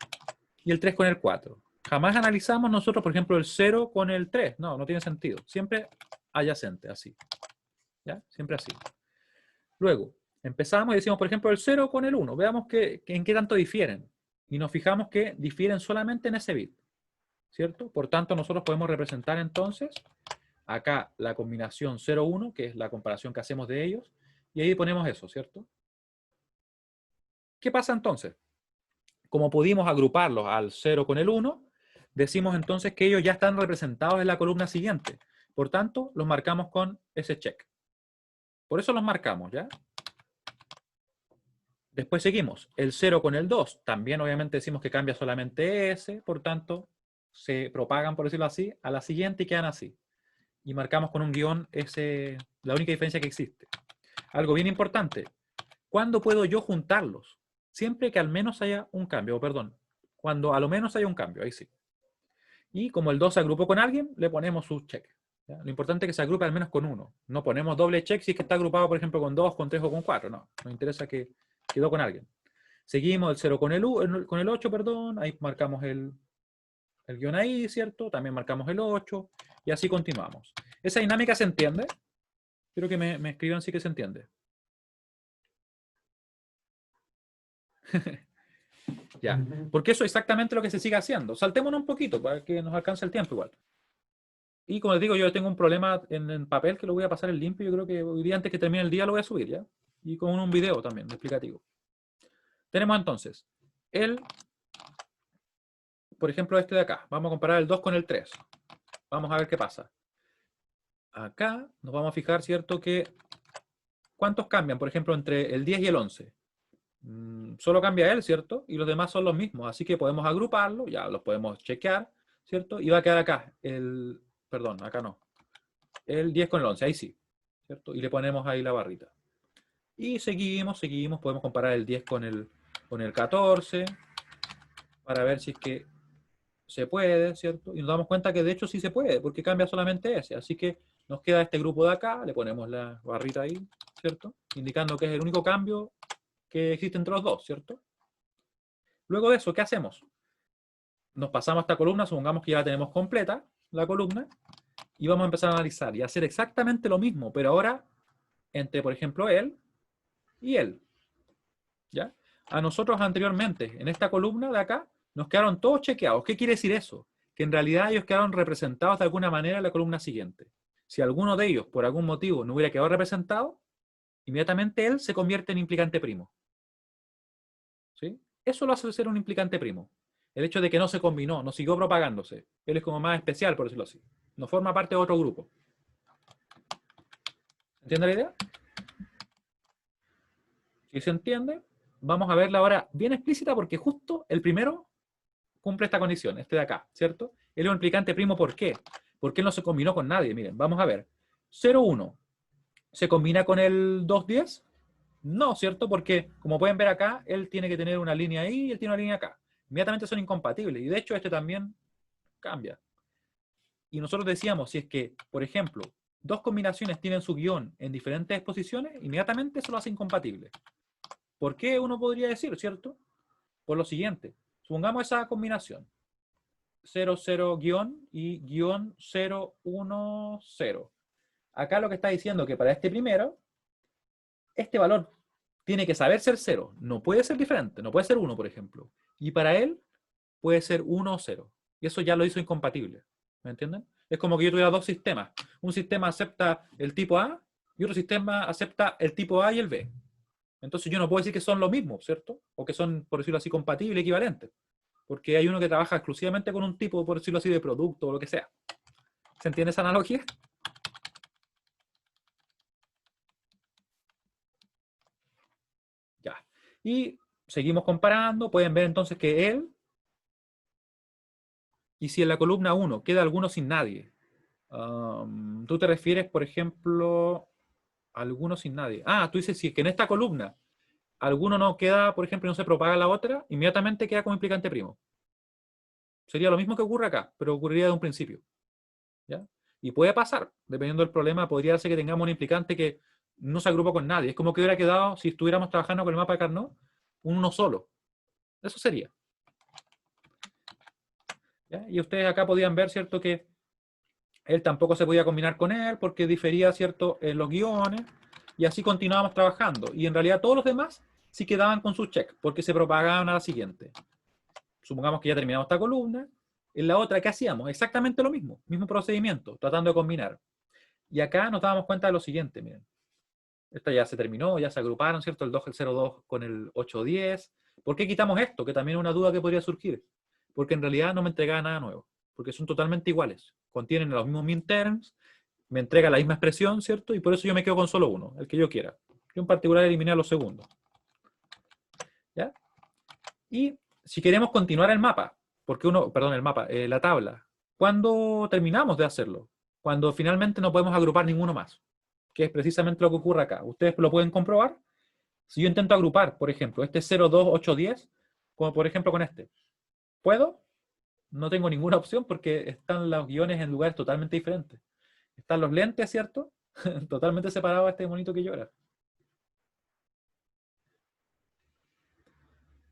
y el 3 con el 4. Jamás analizamos nosotros, por ejemplo, el 0 con el 3. No, no tiene sentido. Siempre adyacente, así. ¿Ya? Siempre así. Luego, empezamos y decimos, por ejemplo, el 0 con el 1. Veamos en qué tanto difieren. Y nos fijamos que difieren solamente en ese bit. ¿Cierto? Por tanto, nosotros podemos representar entonces acá la combinación 0, 1, que es la comparación que hacemos de ellos, y ahí ponemos eso, ¿cierto? ¿Qué pasa entonces? Como pudimos agruparlos al 0 con el 1, decimos entonces que ellos ya están representados en la columna siguiente. Por tanto, los marcamos con ese check. Por eso los marcamos, ¿ya? Después seguimos. El 0 con el 2. También obviamente decimos que cambia solamente S. Por tanto, se propagan, por decirlo así, a la siguiente y quedan así. Y marcamos con un guión la única diferencia que existe. Algo bien importante. ¿Cuándo puedo yo juntarlos? Siempre que al menos haya un cambio, perdón. Cuando a lo menos haya un cambio, ahí sí. Y como el 2 se agrupó con alguien, le ponemos su check. ¿Ya? Lo importante es que se agrupe al menos con uno. No ponemos doble check si es que está agrupado, por ejemplo, con 2, con 3 o con 4. No, nos interesa que quedó con alguien. Seguimos el 0 con el 8, perdón. Ahí marcamos el guión ahí, ¿cierto? También marcamos el 8. Y así continuamos. ¿Esa dinámica se entiende? Quiero que me escriban si que se entiende. Ya, porque eso es exactamente lo que se sigue haciendo. Saltémonos un poquito para que nos alcance el tiempo igual. Y como les digo, yo tengo un problema en papel que lo voy a pasar en limpio. Yo creo que hoy día, antes que termine el día, lo voy a subir, ¿ya? Y con un video también, explicativo. Tenemos entonces por ejemplo, este de acá. Vamos a comparar el 2 con el 3. Vamos a ver qué pasa. Acá nos vamos a fijar, ¿cierto? Que ¿cuántos cambian, por ejemplo, entre el 10 y el 11? Solo cambia él, ¿cierto? Y los demás son los mismos. Así que podemos agruparlo, ya los podemos chequear, ¿cierto? Y va a quedar acá perdón, acá no. El 10 con el 11, ahí sí, ¿cierto? Y le ponemos ahí la barrita. Y seguimos, podemos comparar el 10 con el 14 para ver si es que se puede, ¿cierto? Y nos damos cuenta que de hecho sí se puede, porque cambia solamente ese. Así que nos queda este grupo de acá, le ponemos la barrita ahí, ¿cierto? Indicando que es el único cambio que existe entre los dos, ¿cierto? Luego de eso, ¿qué hacemos? Nos pasamos a esta columna, supongamos que ya la tenemos completa, la columna, y vamos a empezar a analizar y hacer exactamente lo mismo, pero ahora entre, por ejemplo, él y él. ¿Ya? A nosotros anteriormente, en esta columna de acá, nos quedaron todos chequeados. ¿Qué quiere decir eso? Que en realidad ellos quedaron representados de alguna manera en la columna siguiente. Si alguno de ellos, por algún motivo, no hubiera quedado representado, inmediatamente él se convierte en implicante primo. ¿Sí? Eso lo hace ser un implicante primo. El hecho de que no se combinó, no siguió propagándose. Él es como más especial, por decirlo así. No forma parte de otro grupo. ¿Entiende la idea? Si se entiende, vamos a verla ahora bien explícita porque justo el primero cumple esta condición, este de acá, ¿cierto? Él es un implicante primo, ¿por qué? Porque él no se combinó con nadie. Miren, vamos a ver. 0, 1. ¿Se combina con el 2, 10? No, ¿cierto? Porque, como pueden ver acá, él tiene que tener una línea ahí y él tiene una línea acá. Inmediatamente son incompatibles. Y de hecho, este también cambia. Y nosotros decíamos, si es que, por ejemplo, dos combinaciones tienen su guión en diferentes posiciones, inmediatamente eso lo hace incompatible. ¿Por qué uno podría decir, cierto? Por lo siguiente. Supongamos esa combinación. 0, 0, guión y guión 0, 1, 0. Acá lo que está diciendo que para este primero, este valor tiene que saber ser 0. No puede ser diferente. No puede ser 1, por ejemplo. Y para él puede ser 1 o 0. Y eso ya lo hizo incompatible. ¿Me entienden? Es como que yo tuviera dos sistemas. Un sistema acepta el tipo A y otro sistema acepta el tipo A y el B. Entonces yo no puedo decir que son lo mismo, ¿cierto? O que son, por decirlo así, compatibles, equivalentes. Porque hay uno que trabaja exclusivamente con un tipo, por decirlo así, de producto o lo que sea. ¿Se entiende esa analogía? Ya. Y seguimos comparando. Pueden ver entonces que él, y si en la columna 1 queda alguno sin nadie, tú te refieres, por ejemplo, a alguno sin nadie. Ah, tú dices, si es que en esta columna alguno no queda, por ejemplo, y no se propaga la otra, inmediatamente queda como implicante primo. Sería lo mismo que ocurre acá, pero ocurriría de un principio. ¿Ya? Y puede pasar, dependiendo del problema, podría ser que tengamos un implicante que no se agrupó con nadie. Es como que hubiera quedado, si estuviéramos trabajando con el mapa de Carnot, uno solo. Eso sería. ¿Ya? Y ustedes acá podían ver, ¿cierto?, que él tampoco se podía combinar con él porque difería, ¿cierto?, en los guiones. Y así continuábamos trabajando. Y en realidad todos los demás sí quedaban con su check porque se propagaban a la siguiente. Supongamos que ya terminamos esta columna. En la otra, ¿qué hacíamos? Exactamente lo mismo procedimiento, tratando de combinar. Y acá nos dábamos cuenta de lo siguiente, miren. Esta ya se terminó, ya se agruparon, ¿cierto? El 2, el 0,2 con el 8,10. ¿Por qué quitamos esto? Que también es una duda que podría surgir. Porque en realidad no me entregaba nada nuevo. Porque son totalmente iguales. Contienen los mismos minterms, me entrega la misma expresión, ¿cierto? Y por eso yo me quedo con solo uno, el que yo quiera. Yo en particular eliminé los segundos. ¿Ya? Y si queremos continuar el mapa, la tabla, ¿cuándo terminamos de hacerlo? Cuando finalmente no podemos agrupar ninguno más, que es precisamente lo que ocurre acá. Ustedes lo pueden comprobar. Si yo intento agrupar, por ejemplo, este 0, 2, 8, 10, como por ejemplo con este, ¿puedo? No tengo ninguna opción porque están los guiones en lugares totalmente diferentes. Están los lentes, ¿cierto? Totalmente separados a este monito que llora.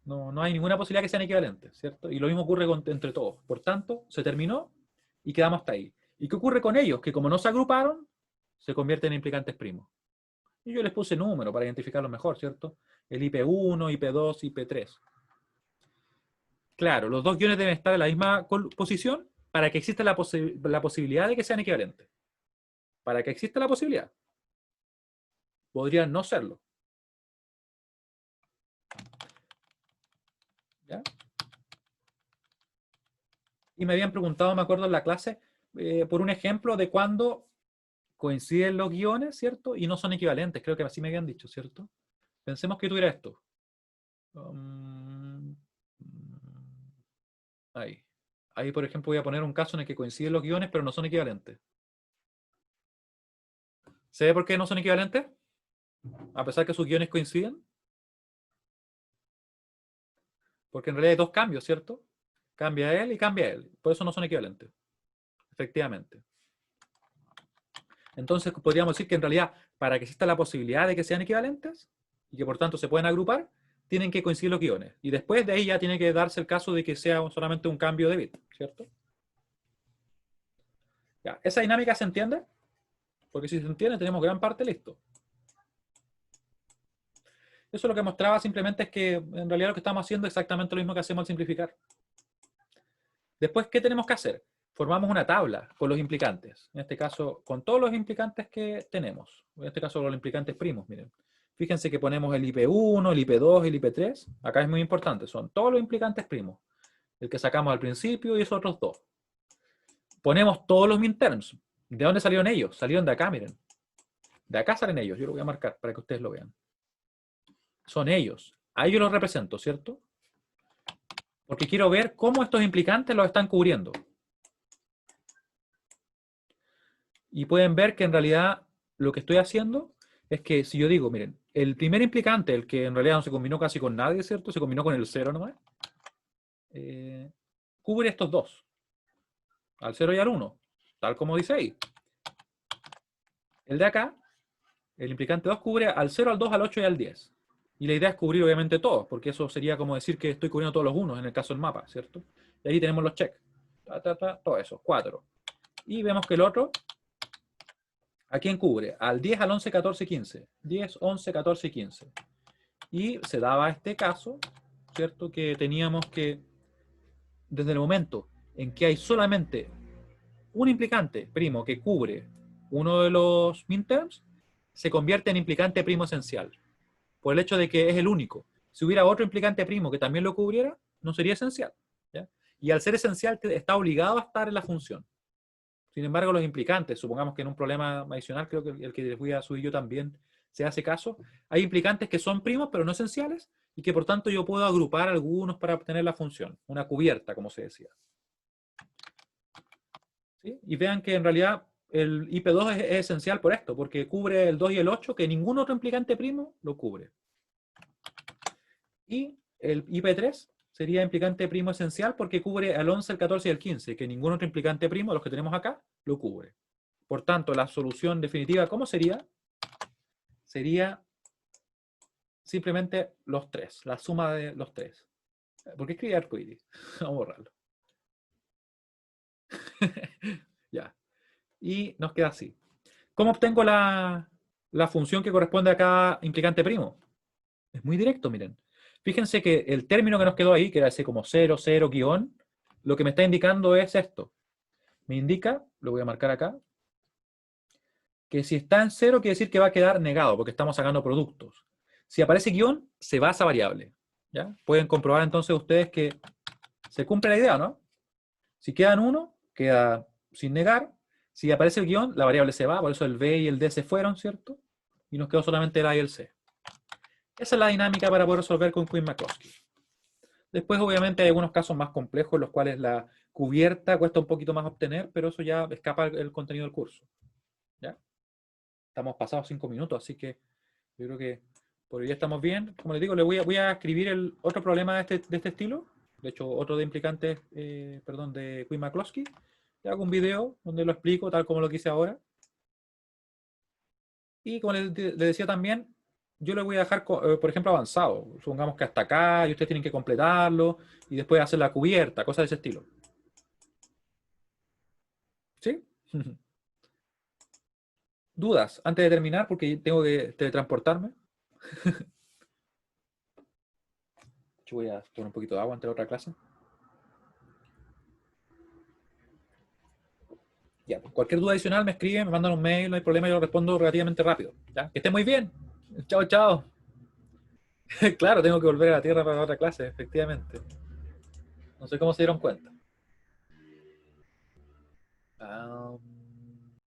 No hay ninguna posibilidad que sean equivalentes, ¿cierto? Y lo mismo ocurre entre todos. Por tanto, se terminó y quedamos hasta ahí. ¿Y qué ocurre con ellos? Que como no se agruparon, se convierten en implicantes primos. Y yo les puse número para identificarlos mejor, ¿cierto? El IP1, IP2, IP3. Claro, los dos guiones deben estar en la misma posición para que exista la posibilidad de que sean equivalentes. Para que exista la posibilidad. Podrían no serlo. ¿Ya? Y me habían preguntado, me acuerdo en la clase, por un ejemplo de cuando coinciden los guiones, ¿cierto? Y no son equivalentes, creo que así me habían dicho, ¿cierto? Pensemos que tuviera esto. Ahí. Ahí, por ejemplo, voy a poner un caso en el que coinciden los guiones, pero no son equivalentes. ¿Se ve por qué no son equivalentes? A pesar que sus guiones coinciden. Porque en realidad hay dos cambios, ¿cierto? Cambia él y cambia él. Por eso no son equivalentes. Efectivamente. Entonces podríamos decir que en realidad, para que exista la posibilidad de que sean equivalentes, y que por tanto se puedan agrupar, tienen que coincidir los guiones. Y después de ahí ya tiene que darse el caso de que sea solamente un cambio de bit, ¿cierto? Ya, ¿esa dinámica se entiende? Porque si se entiende, tenemos gran parte listo. Eso lo que mostraba simplemente es que en realidad lo que estamos haciendo es exactamente lo mismo que hacemos al simplificar. Después, ¿qué tenemos que hacer? Formamos una tabla con los implicantes. En este caso, con todos los implicantes que tenemos. En este caso, los implicantes primos, miren. Fíjense que ponemos el IP1, el IP2, el IP3. Acá es muy importante, son todos los implicantes primos. El que sacamos al principio y esos otros dos. Ponemos todos los minterms. ¿De dónde salieron ellos? Salieron de acá, miren. De acá salen ellos. Yo lo voy a marcar para que ustedes lo vean. Son ellos. Ahí yo los represento, ¿cierto? Porque quiero ver cómo estos implicantes los están cubriendo. Y pueden ver que en realidad lo que estoy haciendo es que si yo digo, miren, el primer implicante, el que en realidad no se combinó casi con nadie, ¿cierto? Se combinó con el 0 nomás. Cubre estos dos. Al 0 y al 1. Tal como dice ahí. El de acá, el implicante 2 cubre al 0, al 2, al 8 y al 10. Y la idea es cubrir obviamente todos, porque eso sería como decir que estoy cubriendo todos los unos en el caso del mapa, ¿cierto? Y ahí tenemos los checks. Todo eso, 4. Y vemos que el otro, ¿a quién cubre? Al 10, al 11, 14, 15. 10, 11, 14 y 15. Y se daba este caso, ¿cierto? Que teníamos que, desde el momento en que hay solamente un implicante primo que cubre uno de los minterms, se convierte en implicante primo esencial. Por el hecho de que es el único. Si hubiera otro implicante primo que también lo cubriera, no sería esencial. ¿Ya? Y al ser esencial, está obligado a estar en la función. Sin embargo, los implicantes, supongamos que en un problema adicional, creo que el que les voy a subir yo también se hace caso, hay implicantes que son primos pero no esenciales y que por tanto yo puedo agrupar algunos para obtener la función, una cubierta, como se decía. ¿Sí? Y vean que en realidad el IP2 es esencial por esto, porque cubre el 2 y el 8, que ningún otro implicante primo lo cubre. Y el IP3 sería implicante primo esencial porque cubre al 11, el 14 y el 15, que ningún otro implicante primo, los que tenemos acá, lo cubre. Por tanto, la solución definitiva, ¿cómo sería? Sería simplemente los tres, la suma de los tres. ¿Por qué escribí arcoíris? Vamos a borrarlo. Ya. Y nos queda así. ¿Cómo obtengo la función que corresponde a cada implicante primo? Es muy directo, miren. Fíjense que el término que nos quedó ahí, que era ese como 0, 0, guión, lo que me está indicando es esto. Me indica, lo voy a marcar acá, que si está en cero quiere decir que va a quedar negado, porque estamos sacando productos. Si aparece guión, se va a esa variable. ¿Ya? Pueden comprobar entonces ustedes que se cumple la idea, ¿no? Si quedan 1, queda sin negar. Si aparece el guión, la variable se va, por eso el B y el D se fueron, ¿cierto? Y nos quedó solamente el A y el C. Esa es la dinámica para poder resolver con Quinn-McCloskey. Después, obviamente, hay algunos casos más complejos en los cuales la cubierta cuesta un poquito más obtener, pero eso ya escapa el contenido del curso. ¿Ya? Estamos pasados 5 minutos, así que yo creo que por hoy ya estamos bien. Como les digo, voy a escribir el otro problema de este estilo. De hecho, otro de implicantes, perdón, de Quinn-McCloskey. Le hago un video donde lo explico tal como lo quise ahora. Y como les decía también, yo le voy a dejar, por ejemplo, avanzado. Supongamos que hasta acá y ustedes tienen que completarlo y después hacer la cubierta, cosas de ese estilo. ¿Sí? ¿Dudas antes de terminar? Porque tengo que teletransportarme. Yo voy a tomar un poquito de agua antes de otra clase. Ya, pues, cualquier duda adicional me escriben, me mandan un mail, no hay problema, yo lo respondo relativamente rápido. ¿Ya? Que estén muy bien. Chao, chao. Claro, tengo que volver a la Tierra para otra clase, efectivamente. No sé cómo se dieron cuenta. Ah,